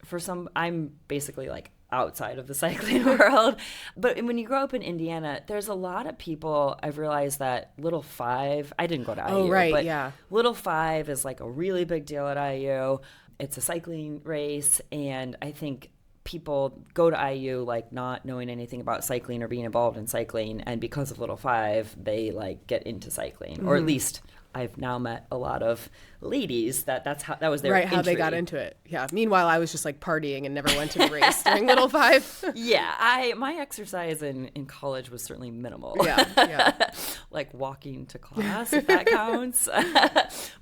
I'm basically like outside of the cycling world. But when you grow up in Indiana, there's a lot of people, I've realized that Little Five, I didn't go to IU, but Little Five is like a really big deal at IU. It's a cycling race, and I think people go to IU like not knowing anything about cycling or being involved in cycling, and because of Little Five, they like get into cycling, or at least I've now met a lot of ladies that was their entry. How they got into it. Yeah. Meanwhile, I was just like partying and never went to the race during Little Five. Yeah. My exercise in college was certainly minimal. Yeah. Like walking to class, if that counts.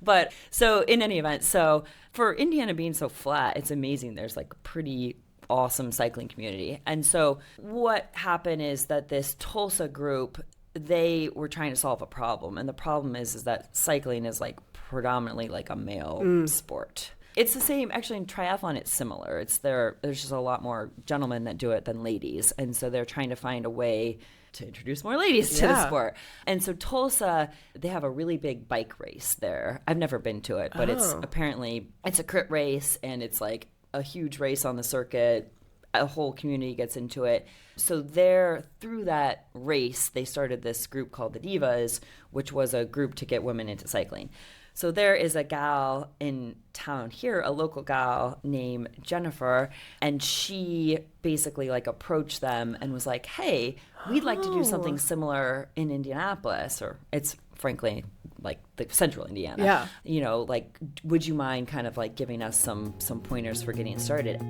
But so in any event, so for Indiana being so flat, it's amazing. There's like a pretty awesome cycling community. And so what happened is that this Tulsa group, they were trying to solve a problem, and the problem is that cycling is like predominantly like a male sport. It's the same actually in triathlon. It's similar. There's just a lot more gentlemen that do it than ladies, and so they're trying to find a way to introduce more ladies to the sport. And so Tulsa, they have a really big bike race there. I've never been to it, but it's a crit race, and it's like a huge race on the circuit. A whole community gets into it. So through that race, they started this group called the Divas, which was a group to get women into cycling. So there is a gal in town here, a local gal named Jennifer, and she basically like approached them and was like, hey, we'd like to do something similar in Indianapolis, or it's frankly like the central Indiana. Yeah. You know, like, would you mind kind of like giving us some pointers for getting started?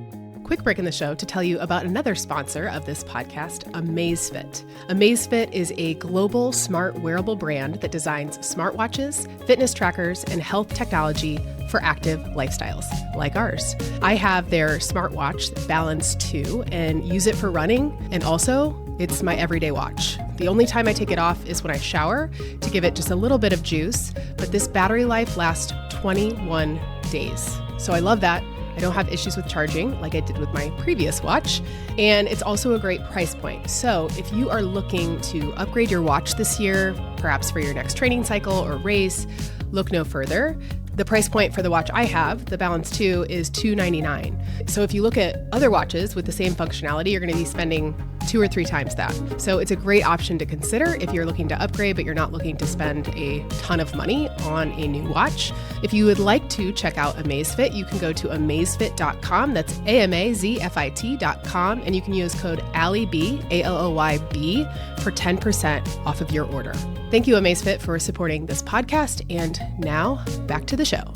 Quick break in the show to tell you about another sponsor of this podcast, Amazfit. Amazfit is a global smart wearable brand that designs smartwatches, fitness trackers, and health technology for active lifestyles like ours. I have their smartwatch, Balance 2, and use it for running, and also it's my everyday watch. The only time I take it off is when I shower to give it just a little bit of juice, but this battery life lasts 21 days. So I love that. I don't have issues with charging like I did with my previous watch, and it's also a great price point. So if you are looking to upgrade your watch this year, perhaps for your next training cycle or race, look no further. The price point for the watch I have, the Balance 2, is $299. So if you look at other watches with the same functionality, you're going to be spending 2 or 3 times that. So it's a great option to consider if you're looking to upgrade, but you're not looking to spend a ton of money on a new watch. If you would like to check out Amazfit, you can go to amazfit.com. That's AMAZFIT.com. And you can use code ALLYB, ALLYB, for 10% off of your order. Thank you, Amazfit, for supporting this podcast. And now back to the show.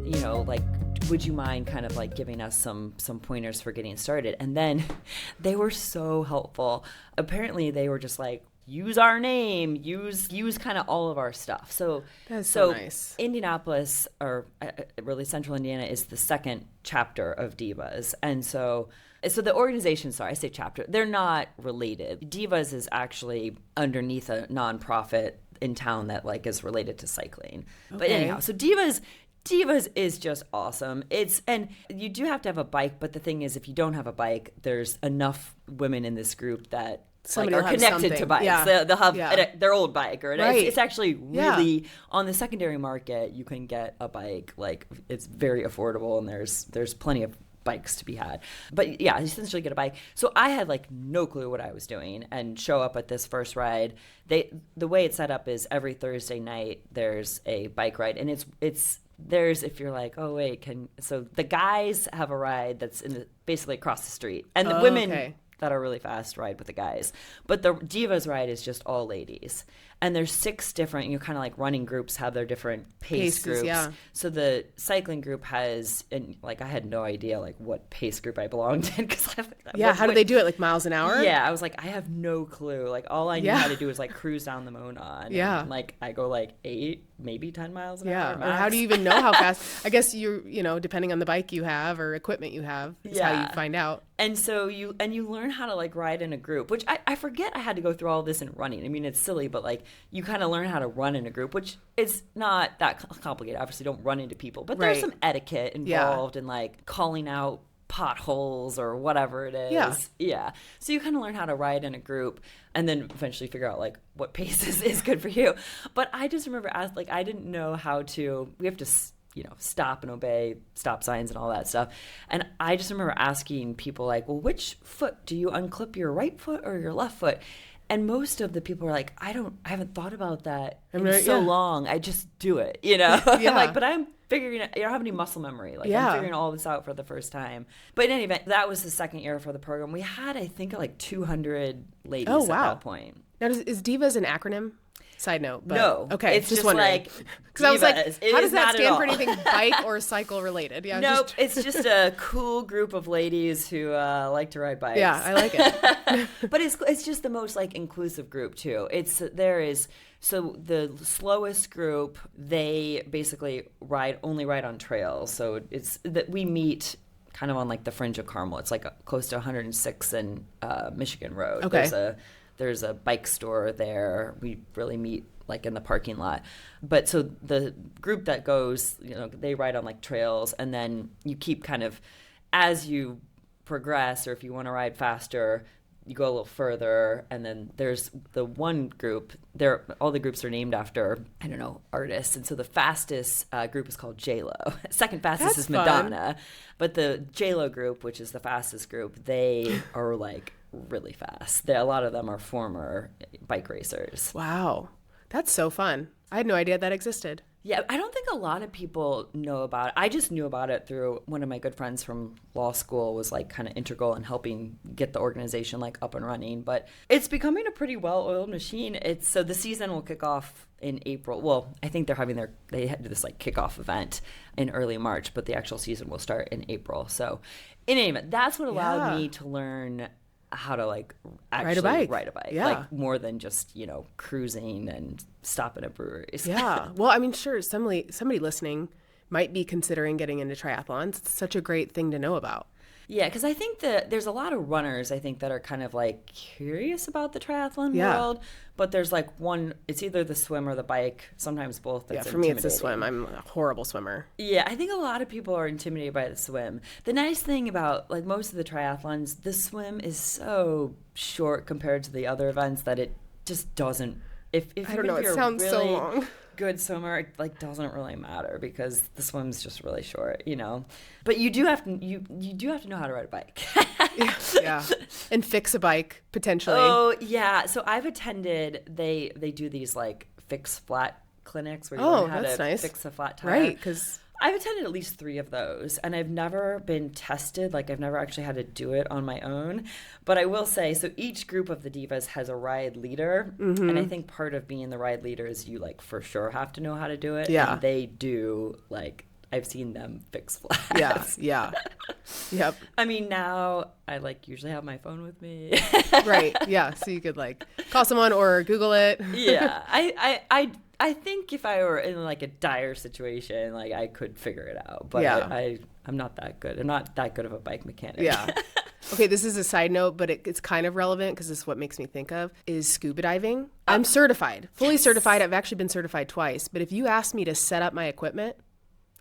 You know, like, would you mind kind of like giving us some pointers for getting started? And then they were so helpful. Apparently they were just like, use our name, use kind of all of our stuff. So that's so nice. Indianapolis, or really Central Indiana, is the second chapter of Divas. And so the organization, sorry, I say chapter, they're not related. Divas is actually underneath a nonprofit in town that like is related to cycling. Okay. But anyhow, so Divas is just awesome. And you do have to have a bike, but the thing is, if you don't have a bike, there's enough women in this group that like, are connected to bikes. Yeah. They'll have their old bike, or right. It's actually really on the secondary market. You can get a bike, like it's very affordable, and there's plenty of bikes to be had. But yeah, you essentially get a bike. So I had like no clue what I was doing, and show up at this first ride. The way it's set up is every Thursday night there's a bike ride, and there's if you're like, oh wait, so the guys have a ride that's basically across the street, and the women that are really fast ride with the guys. But the Divas ride is just all ladies. And there's 6 different, kind of like running groups have their different pace groups. Yeah. So the cycling group has, and like I had no idea like what pace group I belonged in. How do they do it? Like miles an hour? Yeah, I was like, I have no clue. Like all I knew how to do was like cruise down the Monon. Yeah. And, like I go like 8, maybe 10 miles an hour. Or how do you even know how fast? I guess depending on the bike you have or equipment you have, is how you find out. And so you learn how to like ride in a group, which I forget I had to go through all this in running. I mean, it's silly, but like you kind of learn how to run in a group, which is not that complicated. Obviously, don't run into people, but there's some etiquette involved in like calling out potholes or whatever it is. Yeah. So you kind of learn how to ride in a group, and then eventually figure out like what pace is good for you. But I just remember I didn't know how to. We have to stop and obey stop signs and all that stuff. And I just remember asking people like, well, which foot do you unclip, your right foot or your left foot? And most of the people are like, I haven't thought about that in so long. I just do it, like, but I'm figuring it, I don't have any muscle memory. Like I'm figuring all this out for the first time. But in any event, that was the second year for the program. We had, I think, like 200 ladies at that point. Now, is Divas an acronym? Side note. But, no. Okay. It's just like, because I was like, how does that stand for anything bike or cycle related? Yeah. Nope. It's just a cool group of ladies who like to ride bikes. Yeah, I like it. But it's just the most like inclusive group too. So the slowest group, they basically only ride on trails. So it's that we meet kind of on like the fringe of Carmel. It's like close to 106 and Michigan Road. Okay. There's a bike store there. We really meet like in the parking lot. But so the group that goes, they ride on like trails, and then you keep kind of, as you progress, or if you want to ride faster, you go a little further. And then there's the one group, all the groups are named after, I don't know, artists. And so the fastest group is called J-Lo. Second fastest is Madonna. Fun. But the J-Lo group, which is the fastest group, they are like really fast. A lot of them are former bike racers. Wow. That's so fun. I had no idea that existed. Yeah, I don't think a lot of people know about it. I just knew about it through one of my good friends from law school was like kind of integral in helping get the organization like up and running. But it's becoming a pretty well-oiled machine. So the season will kick off in April. Well, I think they had this like kickoff event in early March, but the actual season will start in April. So in any event, that's what allowed me to learn how to like actually ride a bike. Like more than just, cruising and stopping at breweries. Yeah. Well, I mean, sure, somebody listening might be considering getting into triathlons. It's such a great thing to know about. Yeah, because I think that there's a lot of runners, I think, that are kind of like curious about the triathlon world. But there's like it's either the swim or the bike, sometimes both. That's for me, it's the swim. I'm a horrible swimmer. Yeah, I think a lot of people are intimidated by the swim. The nice thing about like most of the triathlons, the swim is so short compared to the other events that it just doesn't. If I don't know, it sounds really so long. Good swimmer, it like doesn't really matter because the swim's just really short, But you do have to know how to ride a bike. Yeah. And fix a bike potentially. Oh yeah. So I've attended. They do these like fix flat clinics where you learn how to fix a flat tire. Right, because I've attended at least 3 of those, and I've never been tested. Like, I've never actually had to do it on my own. But I will say, so each group of the Divas has a ride leader, and I think part of being the ride leader is you, like, for sure have to know how to do it. Yeah. And they do, like, I've seen them fix flats. Yeah. Yep. I mean, now I, like, usually have my phone with me. Right, yeah. So you could, like, call someone or Google it. Yeah. I think if I were in like a dire situation, like I could figure it out, but I'm not that good. I'm not that good of a bike mechanic. Yeah. Okay, this is a side note, but it's kind of relevant because this is what makes me think of is scuba diving. I'm certified, fully certified. I've actually been certified twice, but if you asked me to set up my equipment,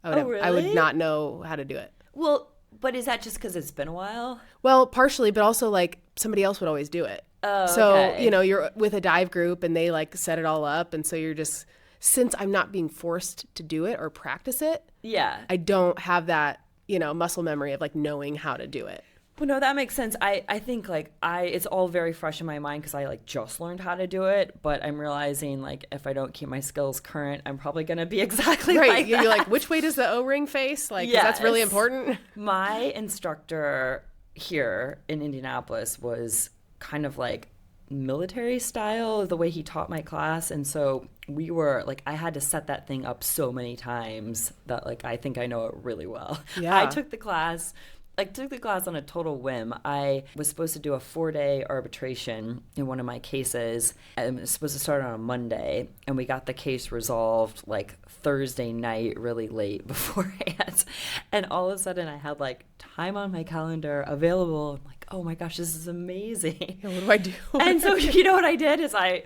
I would not know how to do it. Well, but is that just because it's been a while? Well, partially, but also like somebody else would always do it. Oh, so, okay. You're with a dive group and they like set it all up. And so you're just, since I'm not being forced to do it or practice it, I don't have that, muscle memory of like knowing how to do it. Well, no, that makes sense. I think like it's all very fresh in my mind because I like just learned how to do it, but I'm realizing like if I don't keep my skills current, I'm probably going to be exactly right. like that. You're like, which way does the O-ring face? Like, that's really important. My instructor here in Indianapolis was kind of like military style, the way he taught my class. And so we were like, I had to set that thing up so many times that like, I think I know it really well. Yeah. I took the class on a total whim. I was supposed to do a 4-day arbitration in one of my cases. It was supposed to start on a Monday, and we got the case resolved like Thursday night really late beforehand. And all of a sudden I had like time on my calendar available. I'm like, oh my gosh, this is amazing. Yeah, what do I do? And so you know what I did is I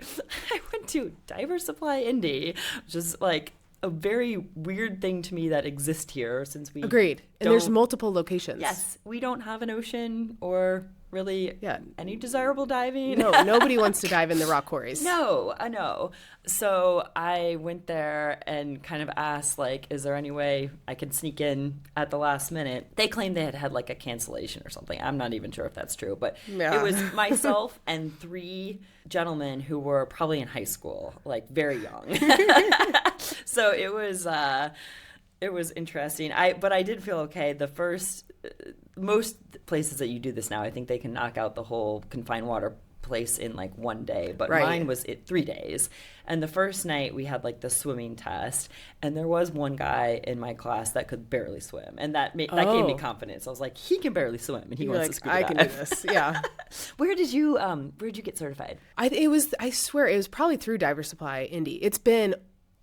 went to Divers Supply Indy, which is like a very weird thing to me that exists here since we Agreed. And there's multiple locations. Yes. We don't have an ocean or really any desirable diving. No, nobody wants to dive in the rock quarries. No, I know. So I went there and kind of asked, like, is there any way I could sneak in at the last minute? They claimed they had like a cancellation or something. I'm not even sure if that's true, but it was myself and 3 gentlemen who were probably in high school, like very young. So it was interesting. But I did feel okay. Most places that you do this now, I think they can knock out the whole confined water place in like one day, but mine was 3 days. And the first night we had like the swimming test, and there was one guy in my class that could barely swim, and that gave me confidence. I was like, he can barely swim, and he wants to scuba dive. I can do this. Yeah. Where did you get certified? I swear it was probably through Divers Supply Indy. It's been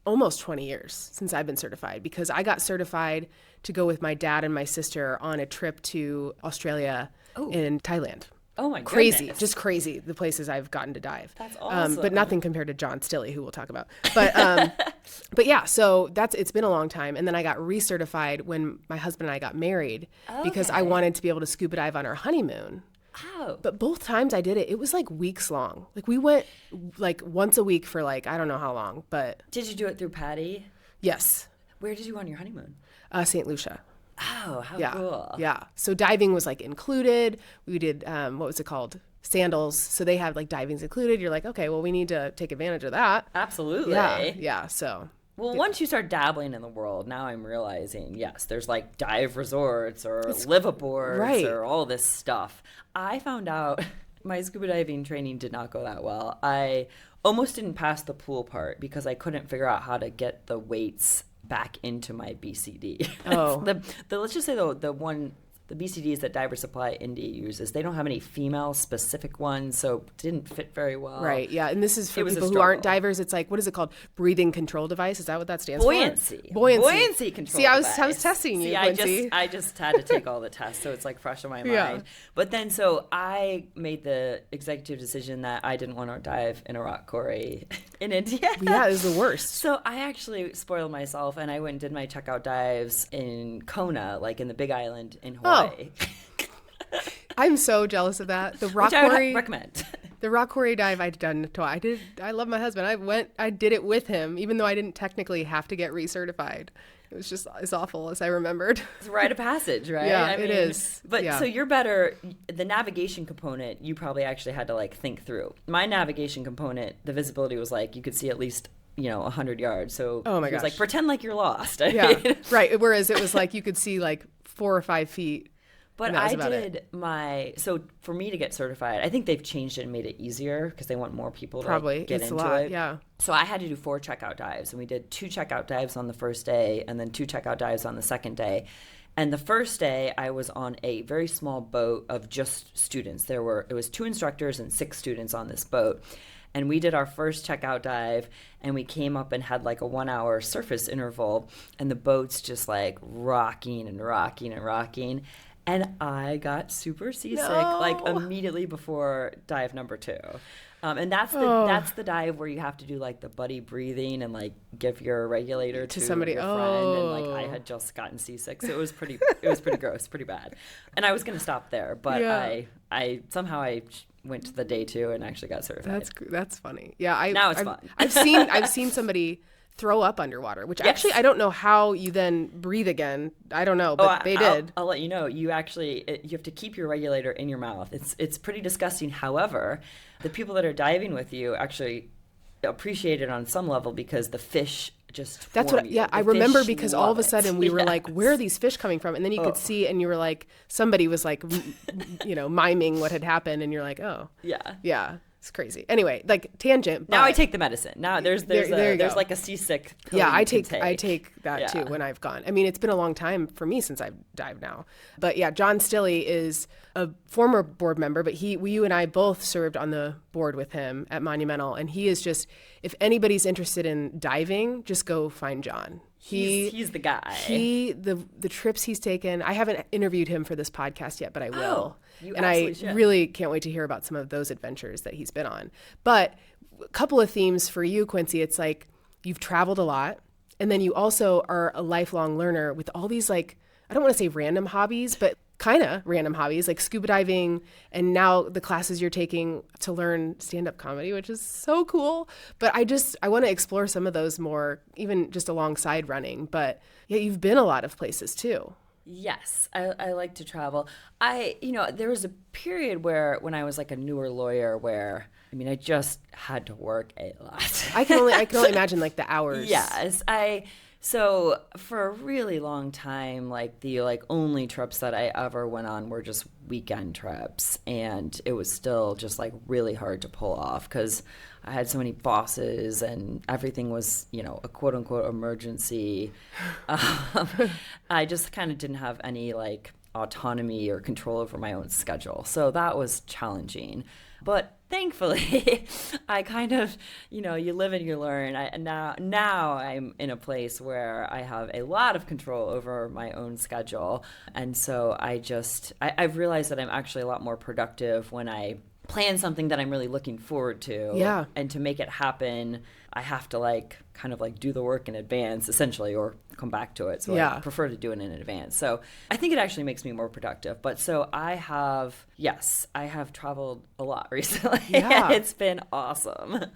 almost 20 years since I've been certified because I got certified to go with my dad and my sister on a trip to Australia and Thailand. Oh my crazy, goodness. Just crazy the places I've gotten to dive. That's awesome. But nothing compared to John Stilley, who we'll talk about. But yeah, so it's been a long time. And then I got recertified when my husband and I got married because I wanted to be able to scuba dive on our honeymoon. Oh. But both times I did it, it was like weeks long. Like we went like once a week for like, I don't know how long, but. Did you do it through Patty? Yes. Where did you go on your honeymoon? St. Lucia. Oh, how cool. Yeah. So diving was like included. We did, what was it called? Sandals. So they have like diving's included. You're like, okay, well, we need to take advantage of that. Absolutely. Yeah. So Well, once you start dabbling in the world, now I'm realizing, yes, there's like dive resorts or liveaboards or all this stuff. I found out my scuba diving training did not go that well. I almost didn't pass the pool part because I couldn't figure out how to get the weights back into my BCD. Oh. Let's just say the BCDs that Diver Supply Indy uses, they don't have any female specific ones, so it didn't fit very well. Right, yeah. And this is for people who aren't divers. It's like, what is it called? Breathing control device? Is that what that stands for? Buoyancy control See, I was testing you, Quincy. I just had to take all the tests, so it's like fresh in my mind. But then, so I made the executive decision that I didn't want to dive in a rock quarry in India. Yeah, it was the worst. So I actually spoiled myself, and I went and did my checkout dives in Kona, like in the Big Island in Hawaii. I'm so jealous of that. The rock Which quarry. I would recommend. The rock quarry dive I'd done twice. I love my husband. I did it with him, even though I didn't technically have to get recertified. It was just as awful as I remembered. It's a rite of passage, right? Yeah, it is. But so you're better. The navigation component, you probably actually had to like think through. My navigation component, the visibility was like you could see at least 100 yards. So oh my gosh, it was like pretend like you're lost. Right. Whereas it was like you could see like 4 or 5 feet. But I did so for me to get certified, I think they've changed it and made it easier because they want more people to get into it. Yeah. So I had to do 4 checkout dives, and we did 2 checkout dives on the first day and then 2 checkout dives on the second day. And the first day I was on a very small boat of just students. It was 2 instructors and 6 students on this boat. And we did our first checkout dive, and we came up and had like a 1-hour surface interval, and the boat's just like rocking and rocking and rocking. And I got super seasick like immediately before dive number 2. And that's the dive where you have to do like the buddy breathing and like give your regulator to somebody, your friend. And like I had just gotten seasick, so it was pretty gross, pretty bad. And I was gonna stop there, but I somehow went to the day 2 and actually got certified. That's funny. Yeah, now it's fun. I've seen somebody throw up underwater, which actually I don't know how you then breathe again. I don't know, but they did. I'll let you know. You have to keep your regulator in your mouth. It's pretty disgusting. However, the people that are diving with you actually appreciate it on some level because the fish just I remember because all of a sudden we were like, where are these fish coming from? And then you could see, and you were like, somebody was like, miming what had happened, and you're like, oh. Yeah. It's crazy. Anyway, like tangent. Now I take the medicine. Now there's like a seasick pill. Yeah, I take that too when I've gone. I mean, it's been a long time for me since I've dived now. But yeah, John Stilley is a former board member, but you and I both served on the board with him at Monumental, and he is just, if anybody's interested in diving, just go find John. He's the guy. The trips he's taken. I haven't interviewed him for this podcast yet, but I will. And I really can't wait to hear about some of those adventures that he's been on. But a couple of themes for you, Quincy. It's like you've traveled a lot, and then you also are a lifelong learner with all these, like, I don't want to say random hobbies, but kind of random hobbies like scuba diving, and now the classes you're taking to learn stand-up comedy, which is so cool. But I want to explore some of those more, even just alongside running. But yeah, you've been a lot of places too. Yes, I like to travel. There was a period when I was like a newer lawyer where, I just had to work a lot. I can only imagine like the hours. Yes, so for a really long time, like the only trips that I ever went on were just weekend trips, and it was still just like really hard to pull off because I had so many bosses and everything was, a quote unquote emergency. I just kind of didn't have any like autonomy or control over my own schedule. So that was challenging. But thankfully, I kind of, you live and you learn. Now I'm in a place where I have a lot of control over my own schedule. And so I've realized that I'm actually a lot more productive when I plan something that I'm really looking forward to. Yeah. And to make it happen, I have to kind of do the work in advance, essentially, or come back to it. So I prefer to do it in advance. So I think it actually makes me more productive. But so I have traveled a lot recently. Yeah. It's been awesome.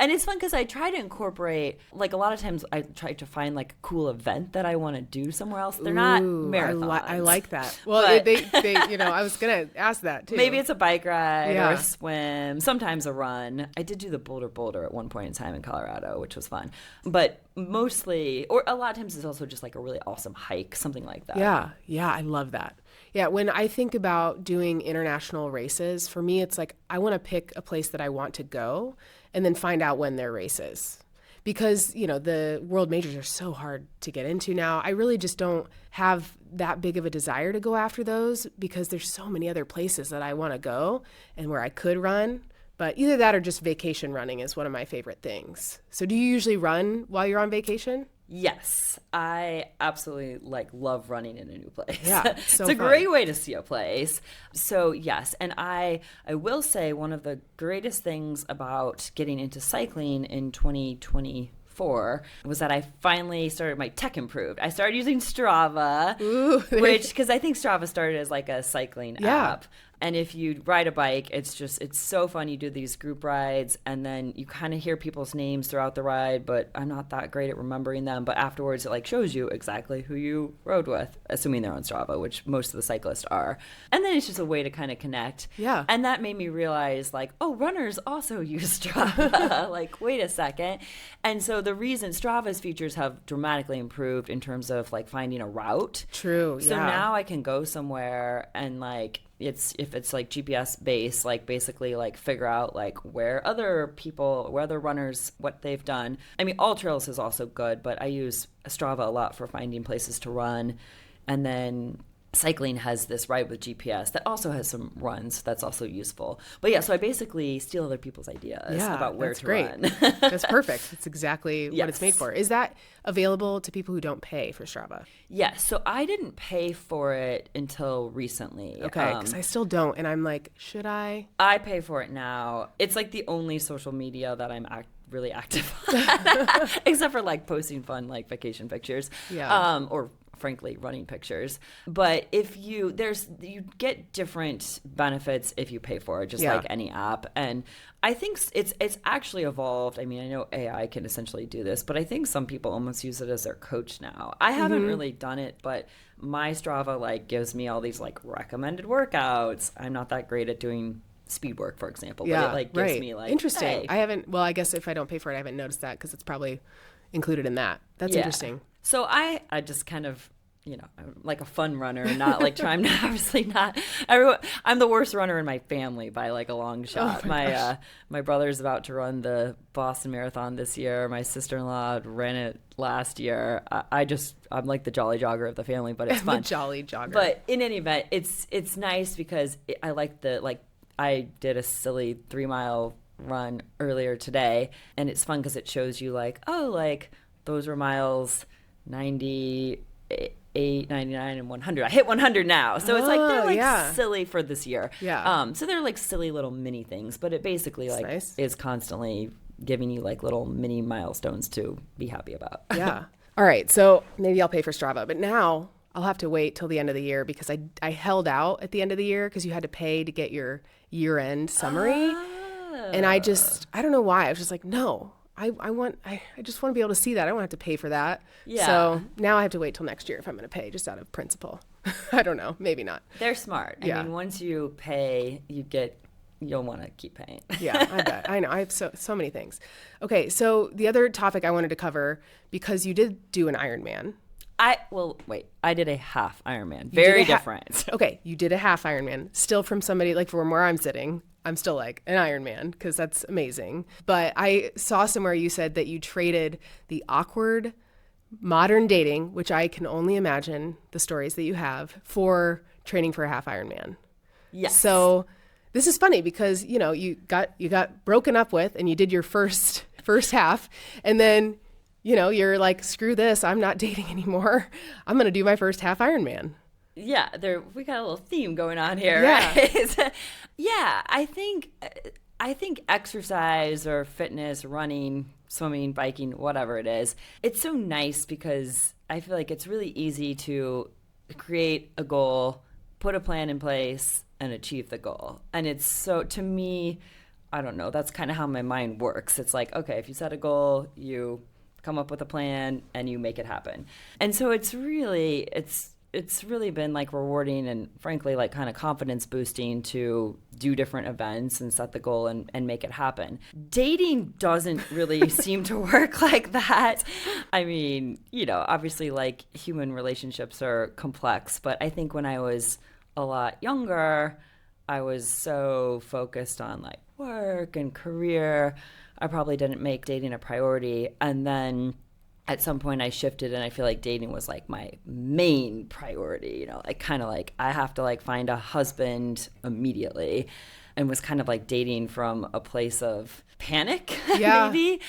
And it's fun because I try to incorporate, a lot of times I try to find a cool event that I want to do somewhere else. They're not marathons. I like that. Well, they I was going to ask that too. Maybe it's a bike ride or a swim, sometimes a run. I did do the Boulder at one point in time in Colorado, which was fun. But mostly, or a lot of times it's also just like a really awesome hike, something like that. Yeah, I love that. Yeah, when I think about doing international races, for me, it's like I want to pick a place that I want to go and then find out when their race is. Because, the world majors are so hard to get into now. I really just don't have that big of a desire to go after those because there's so many other places that I want to go and where I could run. But either that or just vacation running is one of my favorite things. So do you usually run while you're on vacation? Yes, I absolutely love running in a new place. Yeah, it's a great way to see a place. So yes, and I will say one of the greatest things about getting into cycling in 2024 was that I finally started, my tech improved. I started using Strava, because I think Strava started as like a cycling app. And if you ride a bike, it's so fun. You do these group rides, and then you kind of hear people's names throughout the ride, but I'm not that great at remembering them. But afterwards, it shows you exactly who you rode with, assuming they're on Strava, which most of the cyclists are. And then it's just a way to kind of connect. Yeah. And that made me realize, runners also use Strava. Wait a second. And so the reason Strava's features have dramatically improved in terms of finding a route. True. So now I can go somewhere and if it's GPS based, basically figure out where other runners, what they've done. I mean, All Trails is also good, but I use Strava a lot for finding places to run. And then cycling has this ride with GPS that also has some runs that's also useful. But yeah, so I basically steal other people's ideas about where to run. That's perfect. That's exactly what it's made for. Is that available to people who don't pay for Strava? Yes. So I didn't pay for it until recently. Okay, because I still don't. And I'm like, should I? I pay for it now. It's the only social media that I'm really active on, except for posting fun vacation pictures. Yeah. Or frankly running pictures. But if you get different benefits if you pay for it, just like any app. And I think it's actually evolved. I mean, I know AI can essentially do this, but I think some people almost use it as their coach now. I haven't really done it, but my Strava gives me all these recommended workouts. I'm not that great at doing speed work, for example, but it gives me interesting. Hey. I haven't. Well, I guess if I don't pay for it, I haven't noticed that because it's probably included in that. That's interesting. So I just kind of, I'm like a fun runner, not I'm obviously not. I'm the worst runner in my family by a long shot. My brother's about to run the Boston Marathon this year. My sister-in-law ran it last year. I'm like the jolly jogger of the family, but it's fun. The jolly jogger. But in any event, it's nice because I like I did a silly 3-mile run earlier today, and it's fun because it shows you those were miles 98, 99, and 100. I hit 100 now. So it's they're silly for this year. Yeah. So they're silly little mini things, but it basically nice. is constantly giving you little mini milestones to be happy about. Yeah. All right. So maybe I'll pay for Strava, but now I'll have to wait till the end of the year because I held out at the end of the year because you had to pay to get your year-end summary. And I don't know why. I was just like, no. I just want to be able to see that. I don't have to pay for that. Yeah. So now I have to wait till next year if I'm going to pay, just out of principle. I don't know. Maybe not. They're smart. I mean, once you pay, you'll want to keep paying. Yeah, I bet. I know. I have so many things. Okay, so the other topic I wanted to cover, because you did do an Ironman. I did a half Ironman. Very different. Okay, you did a half Ironman. Still from somebody, from where I'm sitting, I'm still an Ironman because that's amazing. But I saw somewhere you said that you traded the awkward modern dating, which I can only imagine the stories that you have, for training for a half Ironman. Yes. So this is funny because, you got broken up with and you did your first half, and then, you're like, screw this, I'm not dating anymore. I'm going to do my first half Ironman. Yeah, we got a little theme going on here, yeah. Right? Yeah, I think exercise or fitness, running, swimming, biking, whatever it is, it's so nice because I feel like it's really easy to create a goal, put a plan in place, and achieve the goal. And it's so, to me, I don't know, that's kind of how my mind works. It's like, okay, if you set a goal, you come up with a plan and you make it happen. And so it's it's really been like rewarding and frankly like kind of confidence boosting to do different events and set the goal and make it happen. Dating doesn't really seem to work like that. I mean, you know, obviously like human relationships are complex, but I think when I was a lot younger, I was so focused on like work and career, I probably didn't make dating a priority. And then at some point I shifted and I feel like dating was like my main priority, you know, like kind of like I have to like find a husband immediately, and was kind of like dating from a place of panic, maybe,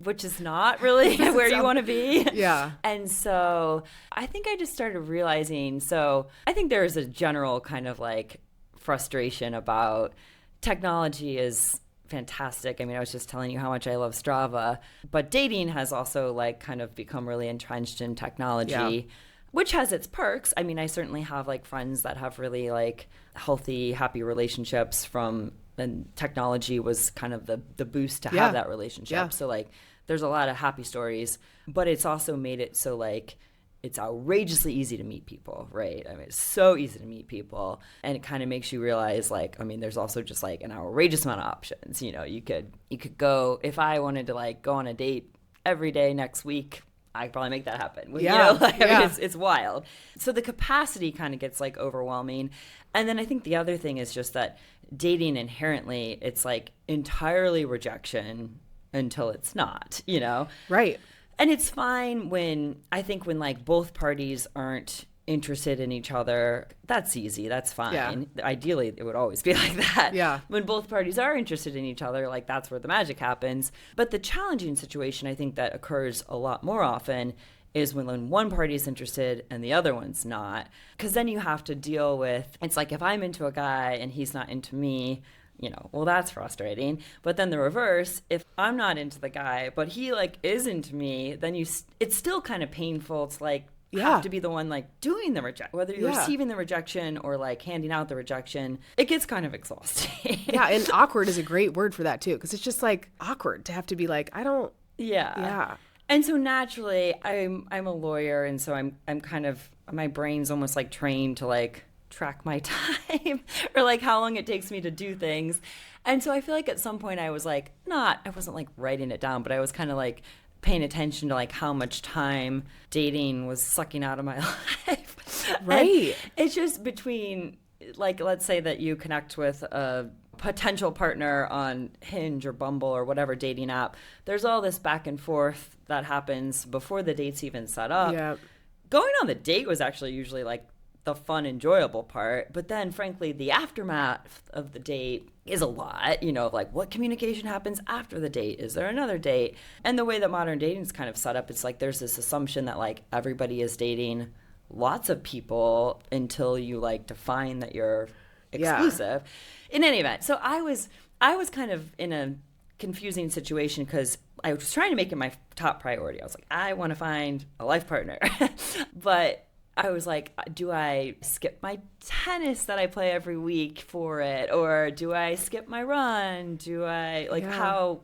which is not really where you want to be. Yeah. And so I think I just started realizing, so I think there is a general kind of like frustration about technology is fantastic. I mean, I was just telling you how much I love Strava, but dating has also like kind of become really entrenched in technology, which has its perks. I mean, I certainly have like friends that have really like healthy, happy relationships from, and technology was kind of the boost to have that relationship. Yeah. So like there's a lot of happy stories, but it's also made it so like it's outrageously easy to meet people, right? I mean, it's so easy to meet people. And it kind of makes you realize, like, I mean, there's also just like an outrageous amount of options. You know, you could go, if I wanted to like go on a date every day next week, I could probably make that happen. You know, like, I mean, it's wild. So the capacity kind of gets like overwhelming. And then I think the other thing is just that dating inherently, it's like entirely rejection until it's not, you know? Right. And it's fine when like both parties aren't interested in each other, that's easy, that's fine. Yeah. Ideally, it would always be like that. Yeah. When both parties are interested in each other, like that's where the magic happens. But the challenging situation, I think that occurs a lot more often is when one party is interested and the other one's not. Because then you have to deal with, it's like if I'm into a guy and he's not into me, you know, well, that's frustrating. But then the reverse, if I'm not into the guy, but he like is into me, then it's still kind of painful. It's like have to be the one like doing the rejection, whether you're receiving the rejection or like handing out the rejection. It gets kind of exhausting. Yeah, and awkward is a great word for that too, because it's just like awkward to have to be like, I don't. Yeah. And so naturally, I'm a lawyer, and so I'm kind of, my brain's almost like trained to like track my time or like how long it takes me to do things. And so I feel like at some point I was like, I wasn't like writing it down, but I was kind of like paying attention to like how much time dating was sucking out of my life. Right. And it's just between like, let's say that you connect with a potential partner on Hinge or Bumble or whatever dating app. There's all this back and forth that happens before the date's even set up. Yeah. Going on the date was actually usually like the fun, enjoyable part. But then, frankly, the aftermath of the date is a lot, you know, like what communication happens after the date? Is there another date? And the way that modern dating is kind of set up, it's like there's this assumption that like everybody is dating lots of people until you like define that you're exclusive. In any event, so I was kind of in a confusing situation because I was trying to make it my top priority. I was like, I want to find a life partner. But I was like, do I skip my tennis that I play every week for it? Or do I skip my run? Do I, like,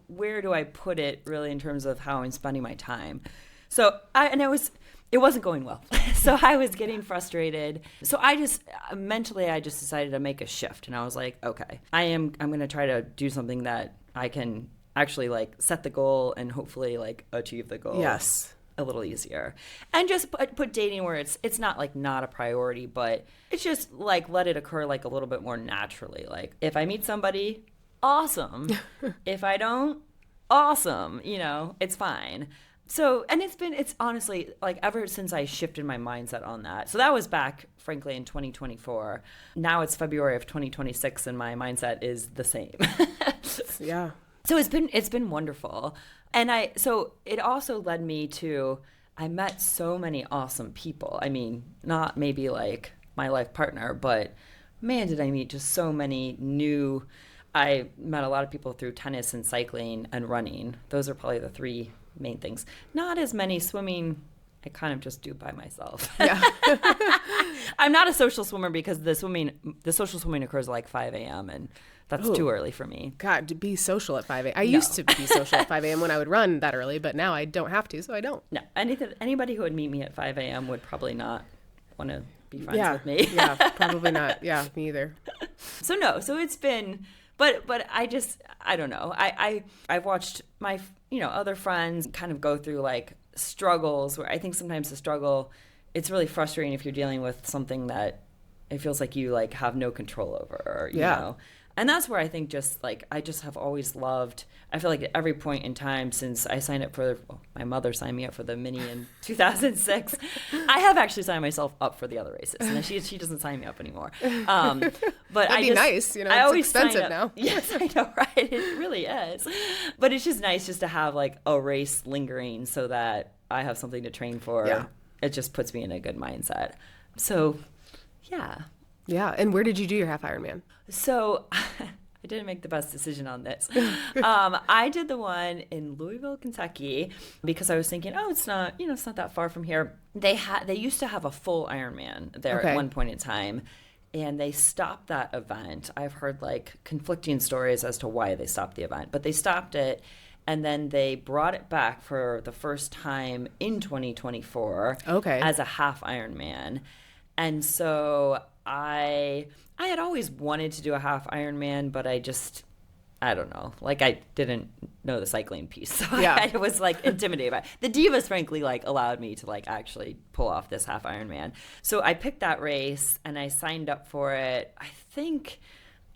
where do I put it really in terms of how I'm spending my time? So it wasn't going well. So I was getting frustrated. So I just decided to make a shift. And I was like, okay, I'm going to try to do something that I can actually like set the goal and hopefully like achieve the goal. Yes. A little easier, and just put dating where it's not like not a priority, but it's just like let it occur like a little bit more naturally. Like if I meet somebody, awesome. If I don't, awesome. You know, it's fine. So, and it's honestly like ever since I shifted my mindset on that. So that was back, frankly, in 2024. Now it's February of 2026, and my mindset is the same. Yeah. So it's been wonderful. And so it also led me to, I met so many awesome people. I mean, not maybe like my life partner, but man, did I meet just so many I met a lot of people through tennis and cycling and running. Those are probably the three main things. Not as many swimming. I kind of just do by myself. Yeah. I'm not a social swimmer because the social swimming occurs at like 5 a.m. and that's too early for me. God, to be social at 5 a.m. I used to be social at 5 a.m. when I would run that early, but now I don't have to, so I don't. No, anybody who would meet me at 5 a.m. would probably not want to be friends with me. Yeah, probably not. Yeah, me either. So it's been, but I don't know. I've watched my, other friends kind of go through like struggles where I think sometimes the struggle, it's really frustrating if you're dealing with something that it feels like you like have no control over, you know. And that's where I think I just have always loved, I feel like at every point in time since I signed up my mother signed me up for the Mini in 2006. I have actually signed myself up for the other races. And she doesn't sign me up anymore. But that'd be nice, I always it's expensive now. Yes, I know, right? It really is. But it's just nice just to have like a race lingering so that I have something to train for. Yeah. It just puts me in a good mindset. So, yeah. Yeah. And where did you do your half Ironman? So I didn't make the best decision on this. I did the one in Louisville, Kentucky, because I was thinking, it's not that far from here. They used to have a full Ironman there at one point in time, and they stopped that event. I've heard like conflicting stories as to why they stopped the event, but they stopped it. And then they brought it back for the first time in 2024 as a half Ironman. And so I had always wanted to do a half Ironman, but I don't know. Like I didn't know the cycling piece. So I was like intimidated by it. The Divas frankly like allowed me to like actually pull off this half Ironman. So I picked that race and I signed up for it.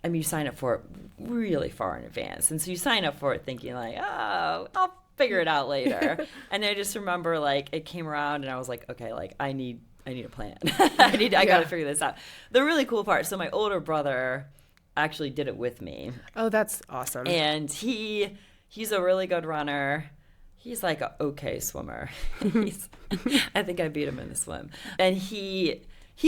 You sign up for it really far in advance. And so you sign up for it thinking like, I'll figure it out later. And I just remember like it came around and I was like, okay, like I need a plan. I got to figure this out. The really cool part, so my older brother actually did it with me. Oh, that's awesome. And he's a really good runner. He's like an okay swimmer. I think I beat him in the swim. And he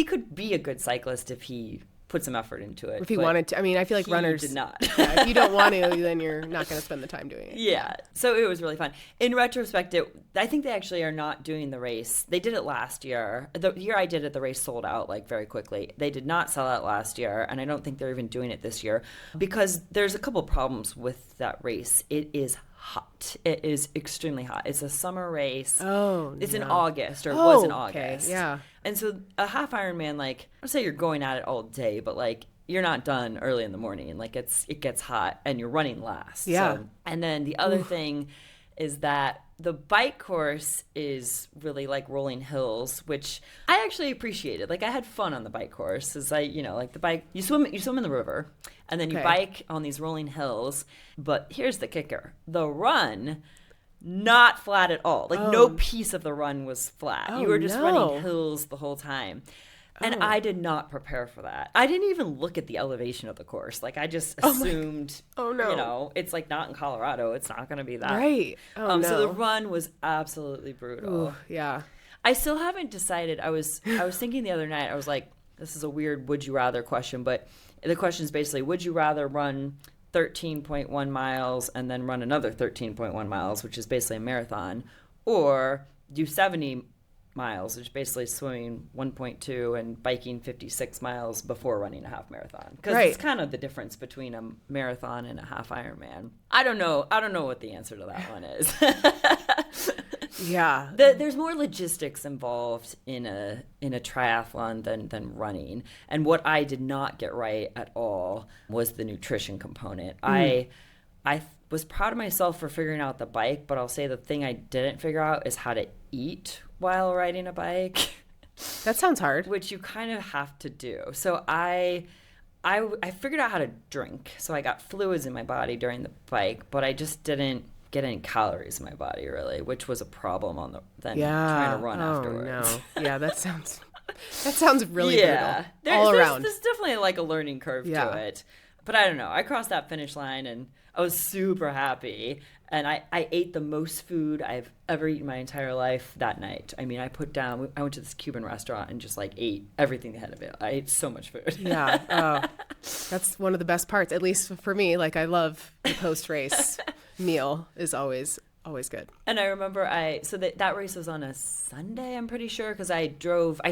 could be a good cyclist if he put some effort into it. If he wanted to. I mean, I feel like runners did not. If you don't want to, then you're not going to spend the time doing it. Yeah. So it was really fun. In retrospect, I think they actually are not doing the race. They did it last year. The year I did it, the race sold out like very quickly. They did not sell out last year, and I don't think they're even doing it this year because there's a couple problems with that race. It is hot. It is extremely hot. It's a summer race. It's in August, or it was in August. Yeah. And so a half Ironman, like, I'd say you're going at it all day, but like you're not done early in the morning. Like it gets hot and you're running last. Yeah. So, and then the other thing is that the bike course is really like rolling hills, which I actually appreciated. Like I had fun on the bike course. As like the bike, you swim in the river, and then you bike on these rolling hills. But here's the kicker: the run, not flat at all. Like no piece of the run was flat. You were just running hills the whole time. And I did not prepare for that. I didn't even look at the elevation of the course. Like I just assumed, it's like not in Colorado. It's not going to be that. Right. So the run was absolutely brutal. Ooh, yeah. I still haven't decided. I was thinking the other night, I was like, this is a weird would you rather question, but the question is basically, would you rather run 13.1 miles and then run another 13.1 miles, which is basically a marathon, or do 70 miles, which is basically swimming 1.2 and biking 56 miles before running a half marathon. Because it's kind of the difference between a marathon and a half Ironman. I don't know what the answer to that one is. Yeah. There's more logistics involved in a triathlon than running. And what I did not get right at all was the nutrition component. I was proud of myself for figuring out the bike, but I'll say the thing I didn't figure out is how to eat while riding a bike. That sounds hard. Which you kind of have to do. So I figured out how to drink. So I got fluids in my body during the bike, but I just didn't get any calories in my body really, which was a problem trying to run afterwards. No. Yeah, that sounds really brutal. All around. There's definitely like a learning curve to it. But I don't know. I crossed that finish line and I was super happy. And I ate the most food I've ever eaten my entire life that night. I mean, I went to this Cuban restaurant and just like ate everything they had available. I ate so much food. Yeah. That's one of the best parts, at least for me. Like I love the post-race meal is always good. And I remember that race was on a Sunday, I'm pretty sure, because I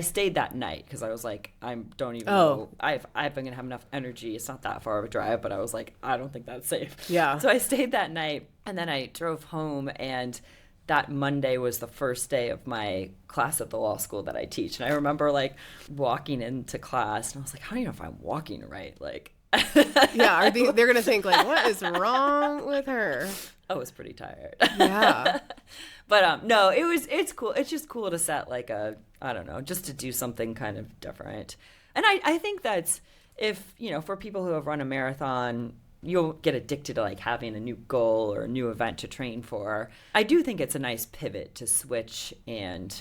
stayed that night because I was like, I don't even know. I've been going to have enough energy. It's not that far of a drive, but I was like, I don't think that's safe. Yeah. So I stayed that night and then I drove home and that Monday was the first day of my class at the law school that I teach. And I remember like walking into class and I was like, how do you know if I'm walking right? Like, yeah, they're going to think like, what is wrong with her? I was pretty tired. Yeah. But no, it's cool. It's just cool to set like I don't know, just to do something kind of different. And I think that's, if, for people who have run a marathon, you'll get addicted to like having a new goal or a new event to train for. I do think it's a nice pivot to switch and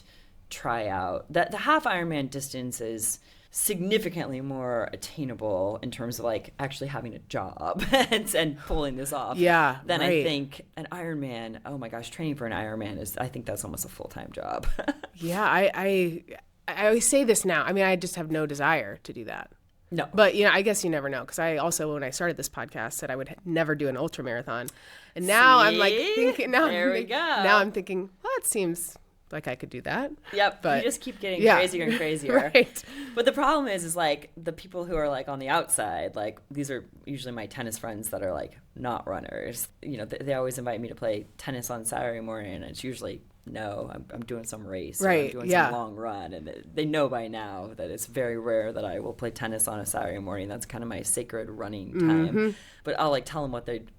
try out. The half Ironman distance is significantly more attainable in terms of like actually having a job and pulling this off. Yeah, than right. I think an Ironman. Oh my gosh, training for an Ironman I think that's almost a full-time job. Yeah, I always say this now. I mean, I just have no desire to do that. No. But, I guess you never know. Because I also, when I started this podcast, said I would never do an ultra marathon. And now I'm like thinking, now I'm thinking, well, it seems like I could do that. Yep. But you just keep getting crazier and crazier. Right. But the problem is like the people who are like on the outside, like these are usually my tennis friends that are like not runners. They always invite me to play tennis on Saturday morning, and it's usually, no, I'm doing some race. Right. Or I'm doing some long run. And they know by now that it's very rare that I will play tennis on a Saturday morning. That's kind of my sacred running time. Mm-hmm. But I'll like tell them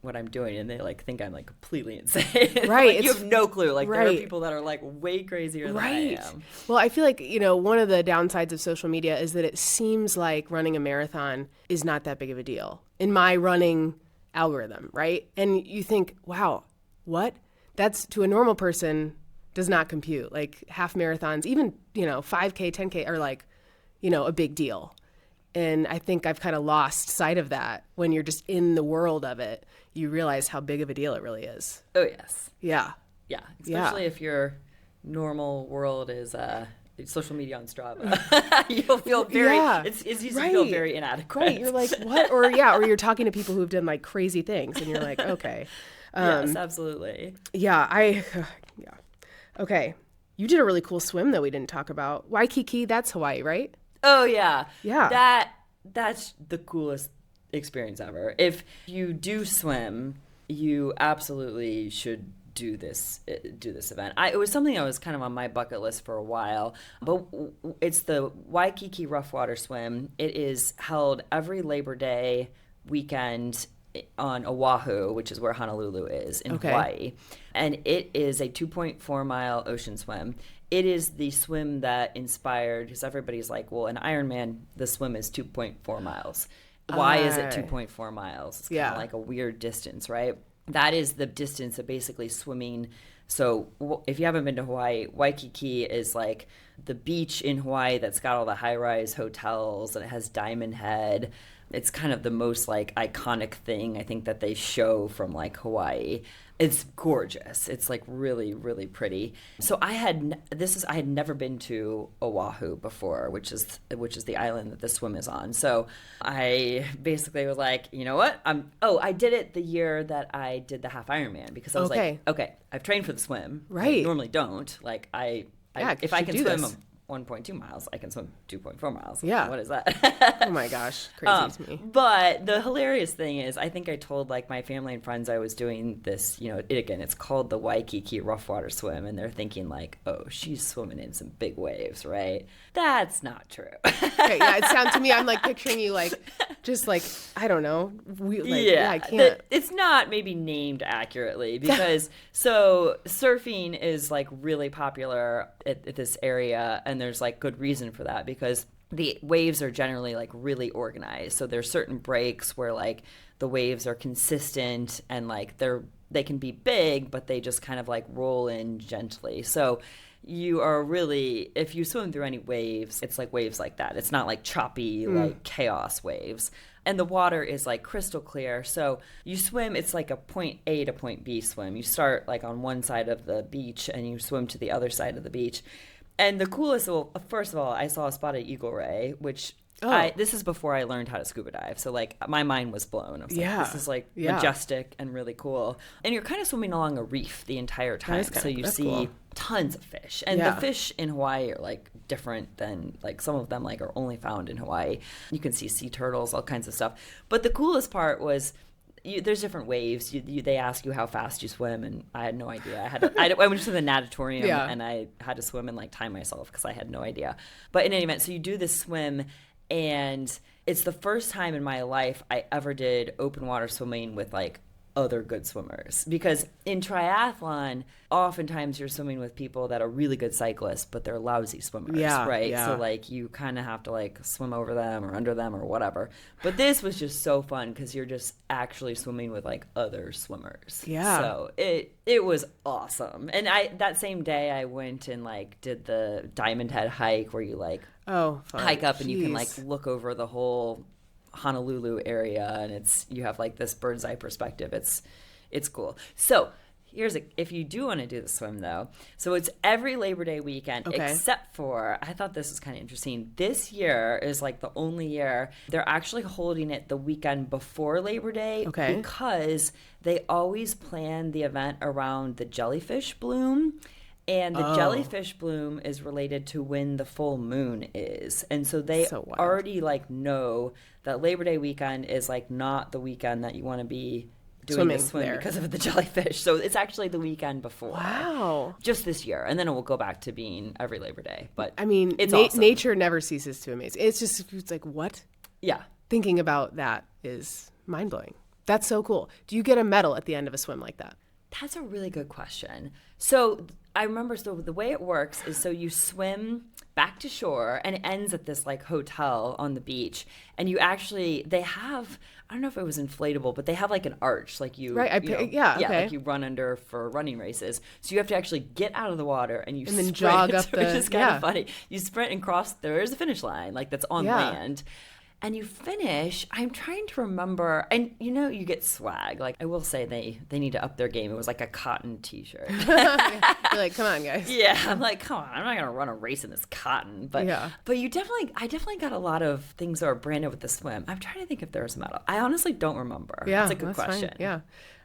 what I'm doing, and they like think I'm like completely insane. Right. Like, you have no clue. Like right. there are people that are like way crazier than I am. Well, I feel like, one of the downsides of social media is that it seems like running a marathon is not that big of a deal in my running algorithm, right? And you think, wow, what? That's, to a normal person, does not compute. Like half marathons, even, 5K, 10K are like, a big deal. And I think I've kind of lost sight of that. When you're just in the world of it, you realize how big of a deal it really is. Oh, yes. Yeah. Yeah. Especially if your normal world is social media on Strava. You'll feel very, it's easy to feel very inadequate. Right. You're like, what? Or you're talking to people who've done like crazy things, and you're like, okay. Yes, absolutely. Yeah. Okay. You did a really cool swim that we didn't talk about. Waikiki, that's Hawaii, right? Oh, yeah. Yeah. That's the coolest experience ever. If you do swim, you absolutely should do this event. It was something that was kind of on my bucket list for a while, but it's the Waikiki Rough Water Swim. It is held every Labor Day weekend on Oahu, which is where Honolulu is in Hawaii. And it is a 2.4 mile ocean swim. It is the swim that inspired, because everybody's like, well, an Ironman, the swim is 2.4 miles. Why is it 2.4 miles? It's kind of like a weird distance, right? That is the distance of basically swimming. So if you haven't been to Hawaii, Waikiki is like the beach in Hawaii that's got all the high-rise hotels, and it has Diamond Head. It's kind of the most like iconic thing I think that they show from like Hawaii. It's gorgeous. It's like really, really pretty. So I had never been to Oahu before, which is the island that the swim is on. So I basically was like, you know what? I did it the year that I did the half Ironman, because I was like, okay, I've trained for the swim. Right. I normally don't. Like if I can swim 1.2 miles, I can swim 2.4 miles. Yeah. What is that? Oh my gosh. Crazy to me. But the hilarious thing is, I think I told like my family and friends I was doing this, it's called the Waikiki Rough Water Swim, and they're thinking like, oh, she's swimming in some big waves, right? That's not true. Okay, it sounds to me, I'm like picturing you like, just like, I don't know. I can't. It's not maybe named accurately, because so surfing is like really popular at this area, and there's like good reason for that, because the waves are generally like really organized. So there's certain breaks where like the waves are consistent, and like they can be big, but they just kind of like roll in gently. So you are really, if you swim through any waves, it's like waves like that. It's not like choppy, like chaos waves. And the water is like crystal clear. So you swim, it's like a point A to point B swim. You start like on one side of the beach and you swim to the other side of the beach. And the coolest, first of all, I saw a spotted eagle ray, which this is before I learned how to scuba dive. So like my mind was blown. I was like, this is like majestic and really cool. And you're kind of swimming along a reef the entire time. So you see tons of fish. And the fish in Hawaii are like different than, like, some of them like are only found in Hawaii. You can see sea turtles, all kinds of stuff. But the coolest part was there's different waves. They ask you how fast you swim, and I had no idea. I went to the natatorium, and I had to swim and like time myself because I had no idea. But in any event, so you do this swim, and it's the first time in my life I ever did open water swimming with like other good swimmers, because in triathlon oftentimes you're swimming with people that are really good cyclists but they're lousy swimmers, right? So like you kind of have to like swim over them or under them or whatever. But this was just so fun because you're just actually swimming with like other swimmers. So it was awesome. And that same day I went and like did the Diamond Head hike where you like hike up and you can like look over the whole Honolulu area, and you have like this bird's eye perspective. It's cool. So if you do want to do the swim though, so it's every Labor Day weekend, except for, I thought this was kind of interesting. This year is like the only year they're actually holding it the weekend before Labor Day, because they always plan the event around the jellyfish bloom. And the jellyfish bloom is related to when the full moon is. And so they already like know that Labor Day weekend is like not the weekend that you want to be doing the swim because of the jellyfish. So it's actually the weekend before. Wow. Just this year. And then it will go back to being every Labor Day. But I mean, it's awesome. Nature never ceases to amaze. It's like, what? Yeah. Thinking about that is mind-blowing. That's so cool. Do you get a medal at the end of a swim like that? That's a really good question. So I remember, the way it works is, so you swim back to shore and it ends at this like hotel on the beach, and they have, I don't know if it was inflatable, but they have like an arch, like like you run under for running races. So you have to actually get out of the water and you sprint, jog up which is kind of funny. You sprint and cross, there's a finish line like that's on land. And you finish, I'm trying to remember, and you get swag. Like, I will say they need to up their game. It was like a cotton t-shirt. You're like, come on, guys. Yeah, I'm like, come on, I'm not going to run a race in this cotton. But I definitely got a lot of things that are branded with the swim. I'm trying to think if there's a medal. I honestly don't remember. Yeah, that's a good question. Fine. Yeah.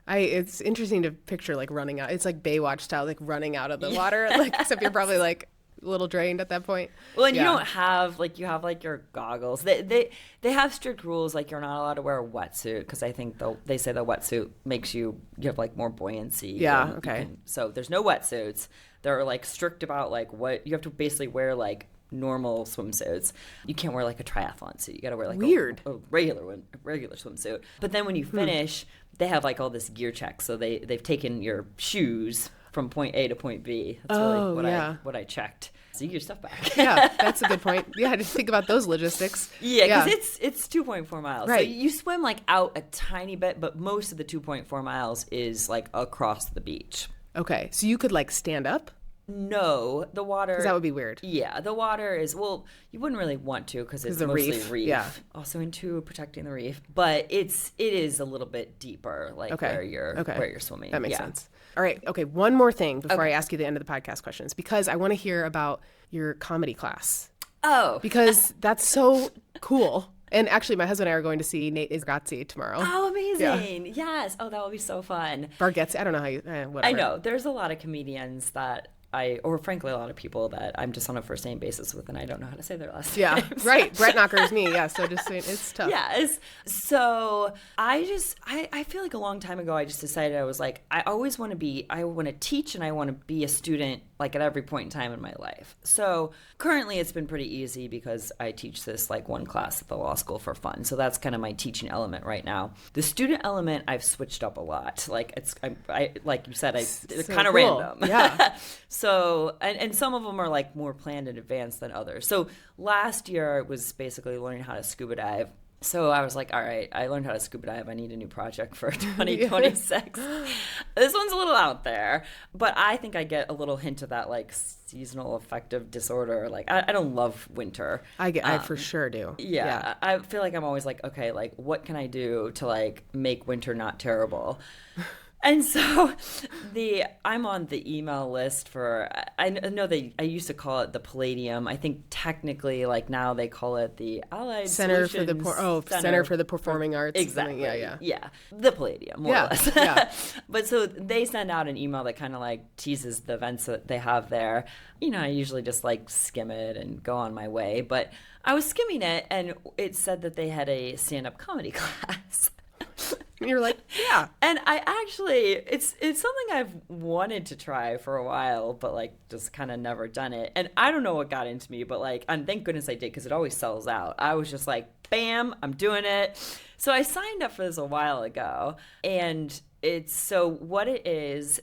It's interesting to picture like running out. It's like Baywatch style, like running out of the water. Like, except you're probably like a little drained at that point. Well, and you don't have like, you have like your goggles. They have strict rules, like you're not allowed to wear a wetsuit, because I think they say the wetsuit makes you have like more buoyancy. Yeah. Okay. So there's no wetsuits. They're like strict about like what you have to basically wear, like normal swimsuits. You can't wear like a triathlon suit. You got to wear like a regular swimsuit. But then when you finish, they have like all this gear check. So they've taken your shoes from point A to point B. That's really what I checked. So you get your stuff back. Yeah, that's a good point. Yeah, I didn't think about those logistics. Yeah, because it's 2.4 miles. Right. So you swim like out a tiny bit, but most of the 2.4 miles is like across the beach. Okay, so you could like stand up? No, the water. Because that would be weird. Yeah, the water is, well, you wouldn't really want to because it's mostly reef. Yeah. Also into protecting the reef, but it is a little bit deeper, like where you're swimming. That makes sense. All right. Okay. One more thing before I ask you the end of the podcast questions, because I want to hear about your comedy class. Oh. Because that's so cool. And actually, my husband and I are going to see Nate Bargatze tomorrow. Oh, amazing. Yeah. Yes. Oh, that will be so fun. Bargatze. I don't know how you, whatever. I know. There's a lot of comedians that or frankly, a lot of people that I'm just on a first name basis with, and I don't know how to say their last names. Yeah, right. Brett Knocker is me. Yeah, so just saying, it's tough. Yeah. So I feel like a long time ago, I just decided I was like, I want to teach and I want to be a student like at every point in time in my life. So currently it's been pretty easy because I teach this like one class at the law school for fun. So that's kind of my teaching element right now. The student element, I've switched up a lot. Like I like you said, it's so kind of cool. Random. Yeah. So, and some of them are like more planned in advance than others. So last year it was basically learning how to scuba dive. So I was like, all right, I learned how to scuba dive. I need a new project for 2026. This one's a little out there, but I think I get a little hint of that like seasonal affective disorder. Like I don't love winter. I for sure do. Yeah. I feel like I'm always like, okay, like what can I do to like make winter not terrible? And so I'm on the email list for, I know I used to call it the Palladium. I think technically like now they call it the Allied Center Solutions Center for the Performing Arts. Exactly. Yeah. The Palladium, more or less. Yeah. But so they send out an email that kind of like teases the events that they have there. I usually just like skim it and go on my way. But I was skimming it and it said that they had a stand-up comedy class. And you're like, yeah. And I actually, it's something I've wanted to try for a while, but like just kind of never done it. And I don't know what got into me, but like, and thank goodness I did, because it always sells out. I was just like, bam, I'm doing it. So I signed up for this a while ago, and what it is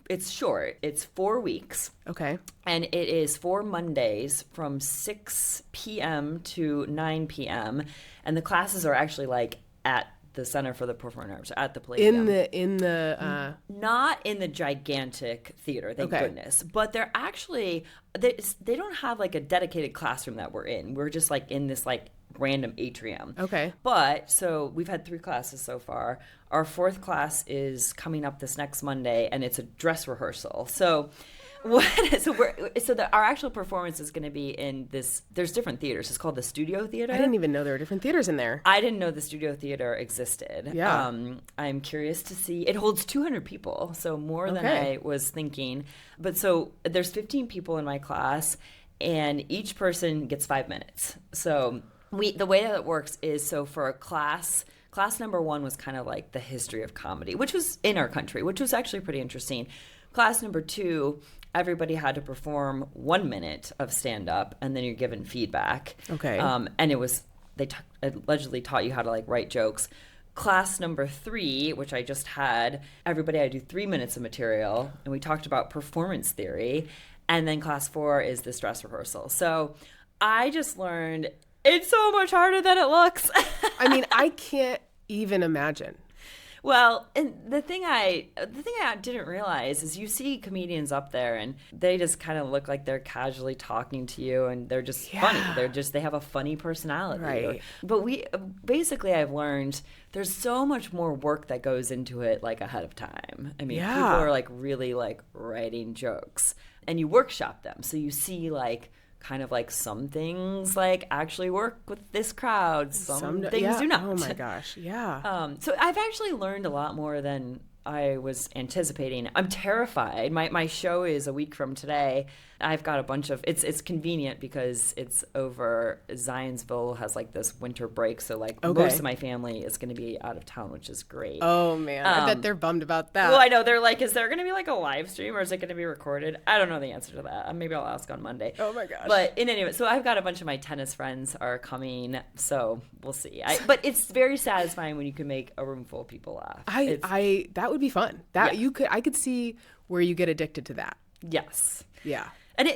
it's short. It's 4 weeks. Okay. And it is 4 Mondays from 6 p.m. to 9 p.m. And the classes are actually like at the Center for the Performing Arts, at the Palladium. Not in the gigantic theater, thank goodness. But they're actually, they don't have like a dedicated classroom that we're in. We're just like in this like random atrium. Okay. But so we've had 3 classes so far. Our 4th class is coming up this next Monday, and it's a dress rehearsal. So our actual performance is going to be in this. There's different theaters. It's called the Studio Theater. I didn't even know there were different theaters in there. I didn't know the Studio Theater existed. Yeah. I'm curious to see. It holds 200 people, so more than I was thinking. But so there's 15 people in my class, and each person gets 5 minutes. So the way that it works is, so for a class number 1 was kind of like the history of comedy, which was in our country, which was actually pretty interesting. Class number 2, everybody had to perform 1 minute of stand-up, and then you're given feedback. Okay. And it was, they allegedly taught you how to like write jokes. Class number 3, which I just had, everybody had to do 3 minutes of material, and we talked about performance theory. And then class 4 is this dress rehearsal. So I just learned it's so much harder than it looks. I mean, I can't even imagine. Well, and the thing I didn't realize is you see comedians up there, and they just kind of look like they're casually talking to you, and they're just funny. They have a funny personality. Right. But I've learned there's so much more work that goes into it, like ahead of time. I mean, people are like really like writing jokes, and you workshop them. So you see like kind of like some things like actually work with this crowd, some things do not. Oh my gosh, yeah. So I've actually learned a lot more than I was anticipating. I'm terrified. My show is a week from today. I've got a bunch of, it's convenient because it's over, Zionsville has like this winter break, so like most of my family is going to be out of town, which is great. Oh man, I bet they're bummed about that. Well, I know, they're like, is there going to be like a live stream, or is it going to be recorded? I don't know the answer to that. Maybe I'll ask on Monday. Oh my gosh. But in any event, so I've got a bunch of my tennis friends are coming, so we'll see. But it's very satisfying when you can make a room full of people laugh. That would be fun. I could see where you get addicted to that. Yes. Yeah. And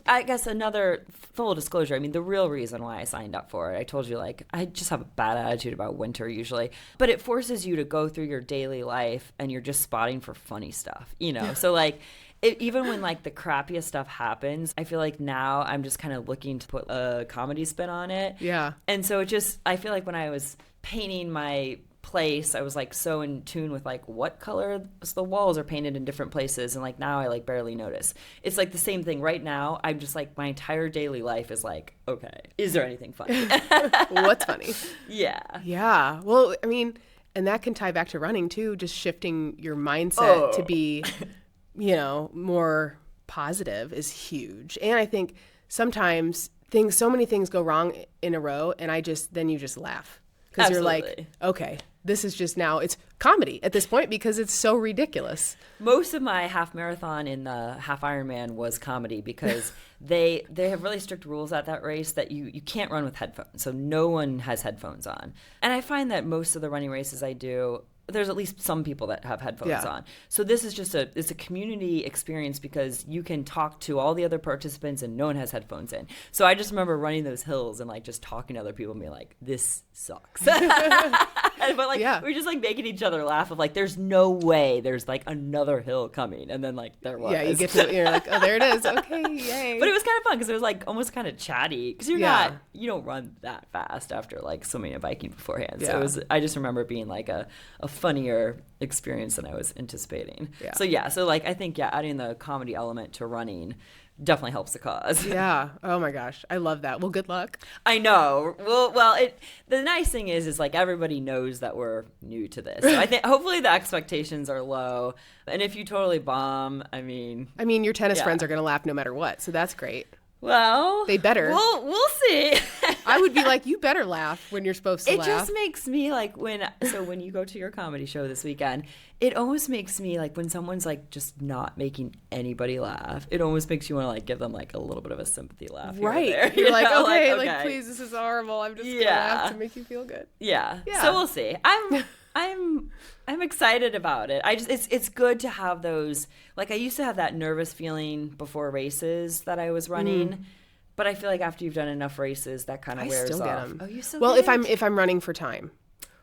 I guess another full disclosure, I mean, the real reason why I signed up for it, I told you, like, I just have a bad attitude about winter usually, but it forces you to go through your daily life, and you're just spotting for funny stuff, you know? So, like, even when, like, the crappiest stuff happens, I feel like now I'm just kind of looking to put a comedy spin on it. Yeah. And so I feel like when I was painting my place, I was like so in tune with like what color the walls are painted in different places, and like now I like barely notice. It's like the same thing right now. I'm just like, my entire daily life is like, okay, is there anything funny? What's funny? Yeah. Well, I mean, and that can tie back to running too, just shifting your mindset to be more positive is huge. And I think sometimes so many things go wrong in a row, and then you just laugh. Because you're like, okay, this is just now, it's comedy at this point because it's so ridiculous. Most of my half marathon in the half Ironman was comedy because they have really strict rules at that race that you can't run with headphones. So no one has headphones on. And I find that most of the running races I do, there's at least some people that have headphones on. So this is just it's a community experience because you can talk to all the other participants and no one has headphones in. So I just remember running those hills and like just talking to other people and being like, this sucks. But like we're just like making each other laugh of like, there's no way there's like another hill coming, and then like there was. Yeah, you get to, you're like, oh, there it is. Okay, yay. But it was kind of fun because it was like almost kind of chatty because you don't run that fast after like swimming and biking beforehand. So I just remember it being like a funnier experience than I was anticipating. So like I think adding the comedy element to running definitely helps the cause. Yeah. Oh my gosh, I love that. Well, good luck. I know. Well, the nice thing is like everybody knows that we're new to this. So I think hopefully the expectations are low. And if you totally bomb, I mean, your tennis friends are going to laugh no matter what. So that's great. Well, they better. We'll see. I would be like, you better laugh when you're supposed to laugh. It just makes me like when you go to your comedy show this weekend, it almost makes me like when someone's like just not making anybody laugh, it almost makes you want to like give them like a little bit of a sympathy laugh. Right. Here or there, You're like, know? okay, okay, like, please, this is horrible. I'm just going to laugh to make you feel good. Yeah. So we'll see. I'm excited about it. It's good to have those. Like I used to have that nervous feeling before races that I was running, but I feel like after you've done enough races, that kind of wears still off. Get them. Oh, you still? Well, get if I'm running for time,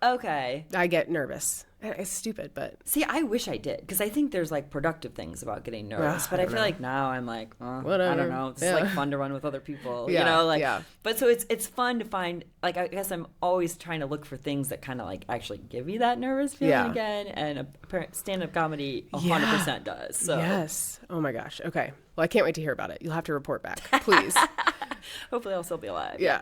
okay, I get nervous. It's stupid, but see, I wish I did because I think there's like productive things about getting nervous, but I feel like now I'm like, whatever. I don't know. It's like fun to run with other people, you know, like. Yeah. But so it's fun to find. Like I guess I'm always trying to look for things that kind of like actually give you that nervous feeling again, and stand-up comedy 100% does. So yes. Oh my gosh. Okay. Well, I can't wait to hear about it. You'll have to report back, please. Hopefully I'll still be alive. Yeah.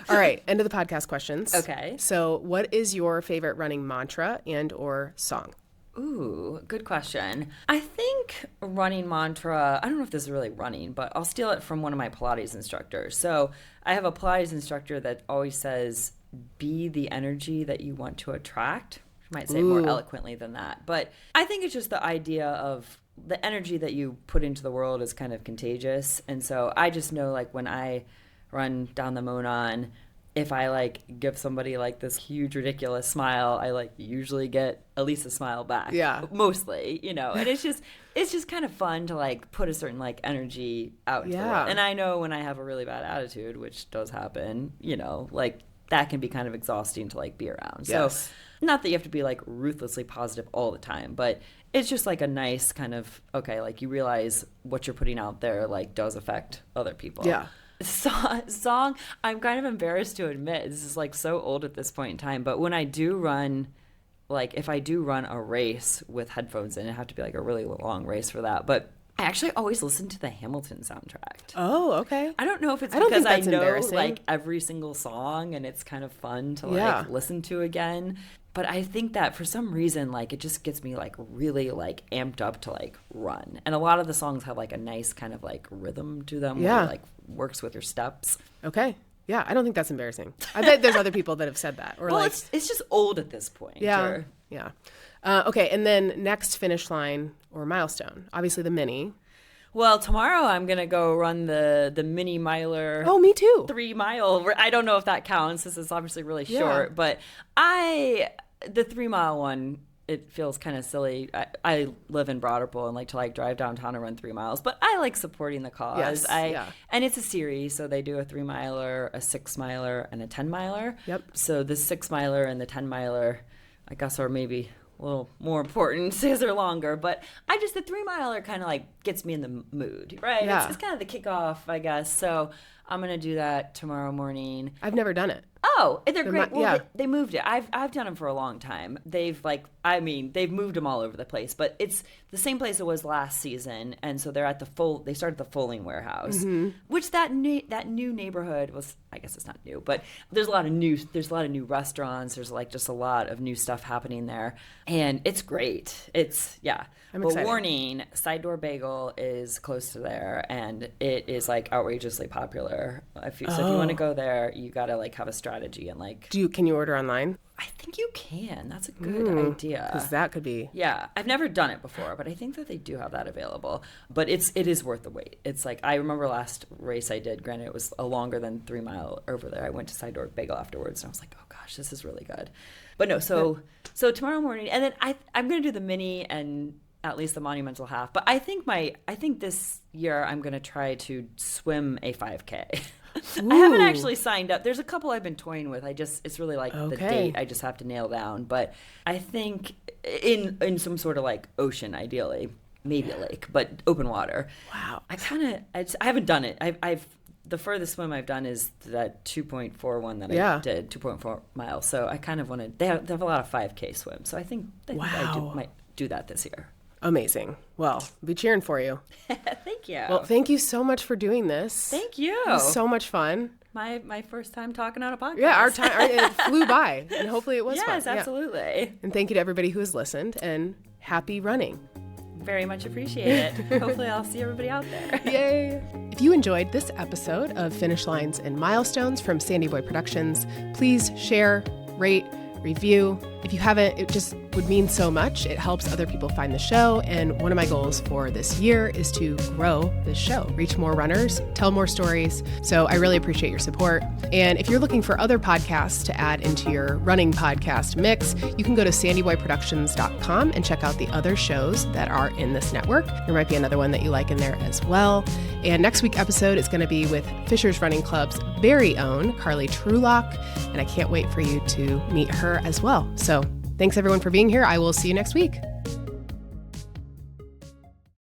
All right. End of the podcast questions. Okay. So what is your favorite running mantra and or song? Ooh, good question. I think running mantra, I don't know if this is really running, but I'll steal it from one of my Pilates instructors. So I have a Pilates instructor that always says, be the energy that you want to attract. I might say it more eloquently than that. But I think it's just the idea of the energy that you put into the world is kind of contagious. And so I just know like when I run down the Monon, if I like give somebody like this huge ridiculous smile, I like usually get at least a smile back. Yeah. Mostly, you know. And it's just kind of fun to like put a certain like energy out into the world. And I know when I have a really bad attitude, which does happen, you know, like that can be kind of exhausting to like be around. Yes. So not that you have to be like ruthlessly positive all the time, but it's just like a nice kind of, okay, like you realize what you're putting out there like does affect other people. Yeah. Song, I'm kind of embarrassed to admit, this is like so old at this point in time, but when I do run, like if I do run a race with headphones in, it have to be like a really long race for that, but I actually always listen to the Hamilton soundtrack. Oh, okay. I don't know if it's because I know like every single song and it's kind of fun to like listen to again. But I think that for some reason, like, it just gets me, like, really, like, amped up to, like, run. And a lot of the songs have, like, a nice kind of, like, rhythm to them. Yeah. Where it, like, works with your steps. Okay. Yeah, I don't think that's embarrassing. I bet there's other people that have said that. Or well, like, it's just old at this point. Yeah. Or, yeah. Okay, and then next finish line or milestone. Obviously the mini. Well, tomorrow I'm going to go run the mini miler. Oh, me too. 3 mile. I don't know if that counts. This is obviously really short. But the 3 mile one, it feels kind of silly. I live in Broderpool and like to like drive downtown and run 3 miles. But I like supporting the cause. Yes, and it's a series. So they do a 3 miler, a 6 miler, and a 10 miler. Yep. So the 6 miler and the 10 miler, I guess, are maybe a little more important because they're longer, but the 3 miler kind of like gets me in the mood, right? Yeah. It's kind of the kickoff, I guess. So I'm going to do that tomorrow morning. I've never done it. Oh, they're great. Well, they moved it. I've done them for a long time. They've moved them all over the place, but it's the same place it was last season. And so they're at they started the Fulling Warehouse, which that new neighborhood was, I guess it's not new, but there's a lot of new restaurants. There's like just a lot of new stuff happening there. And it's great. I'm excited. But warning, Side Door Bagel is close to there, and it is like outrageously popular. So if you want to go there, you got to like have a strategy and like. Can you order online? I think you can. That's a good idea. Because that could be. Yeah, I've never done it before, but I think that they do have that available. But it is worth the wait. It's like I remember last race I did. Granted, it was a longer than 3 mile over there. I went to Side Door Bagel afterwards, and I was like, oh gosh, this is really good. But no, so tomorrow morning, and then I'm going to do the mini and at least the Monumental half. But I think this year I'm going to try to swim a 5K. I haven't actually signed up. There's a couple I've been toying with. It's really like the date I just have to nail down. But I think in some sort of like ocean, ideally, maybe a lake, but open water. Wow. I haven't done it. I've the furthest swim I've done is that 2.41 that I did, 2.4 miles. So I kind of want to. They have a lot of 5K swims. So I think I might do that this year. Amazing. Well, I'll be cheering for you. Thank you. Well, thank you so much for doing this. Thank you. It was so much fun. My first time talking on a podcast. Yeah, it flew by, and hopefully it was fun. Yes, absolutely. Yeah. And thank you to everybody who has listened, and happy running. very much appreciate it. Hopefully I'll see everybody out there. Yay! If you enjoyed this episode of Finish Lines and Milestones from Sandy Boy Productions, please share, rate, review. If you haven't, it just would mean so much. It helps other people find the show. And one of my goals for this year is to grow this show, reach more runners, tell more stories. So I really appreciate your support. And if you're looking for other podcasts to add into your running podcast mix, you can go to sandyboyproductions.com and check out the other shows that are in this network. There might be another one that you like in there as well. And next week's episode is going to be with Fisher's Running Club's very own Carly Trulock. And I can't wait for you to meet her as well. So thanks everyone for being here. I will see you next week.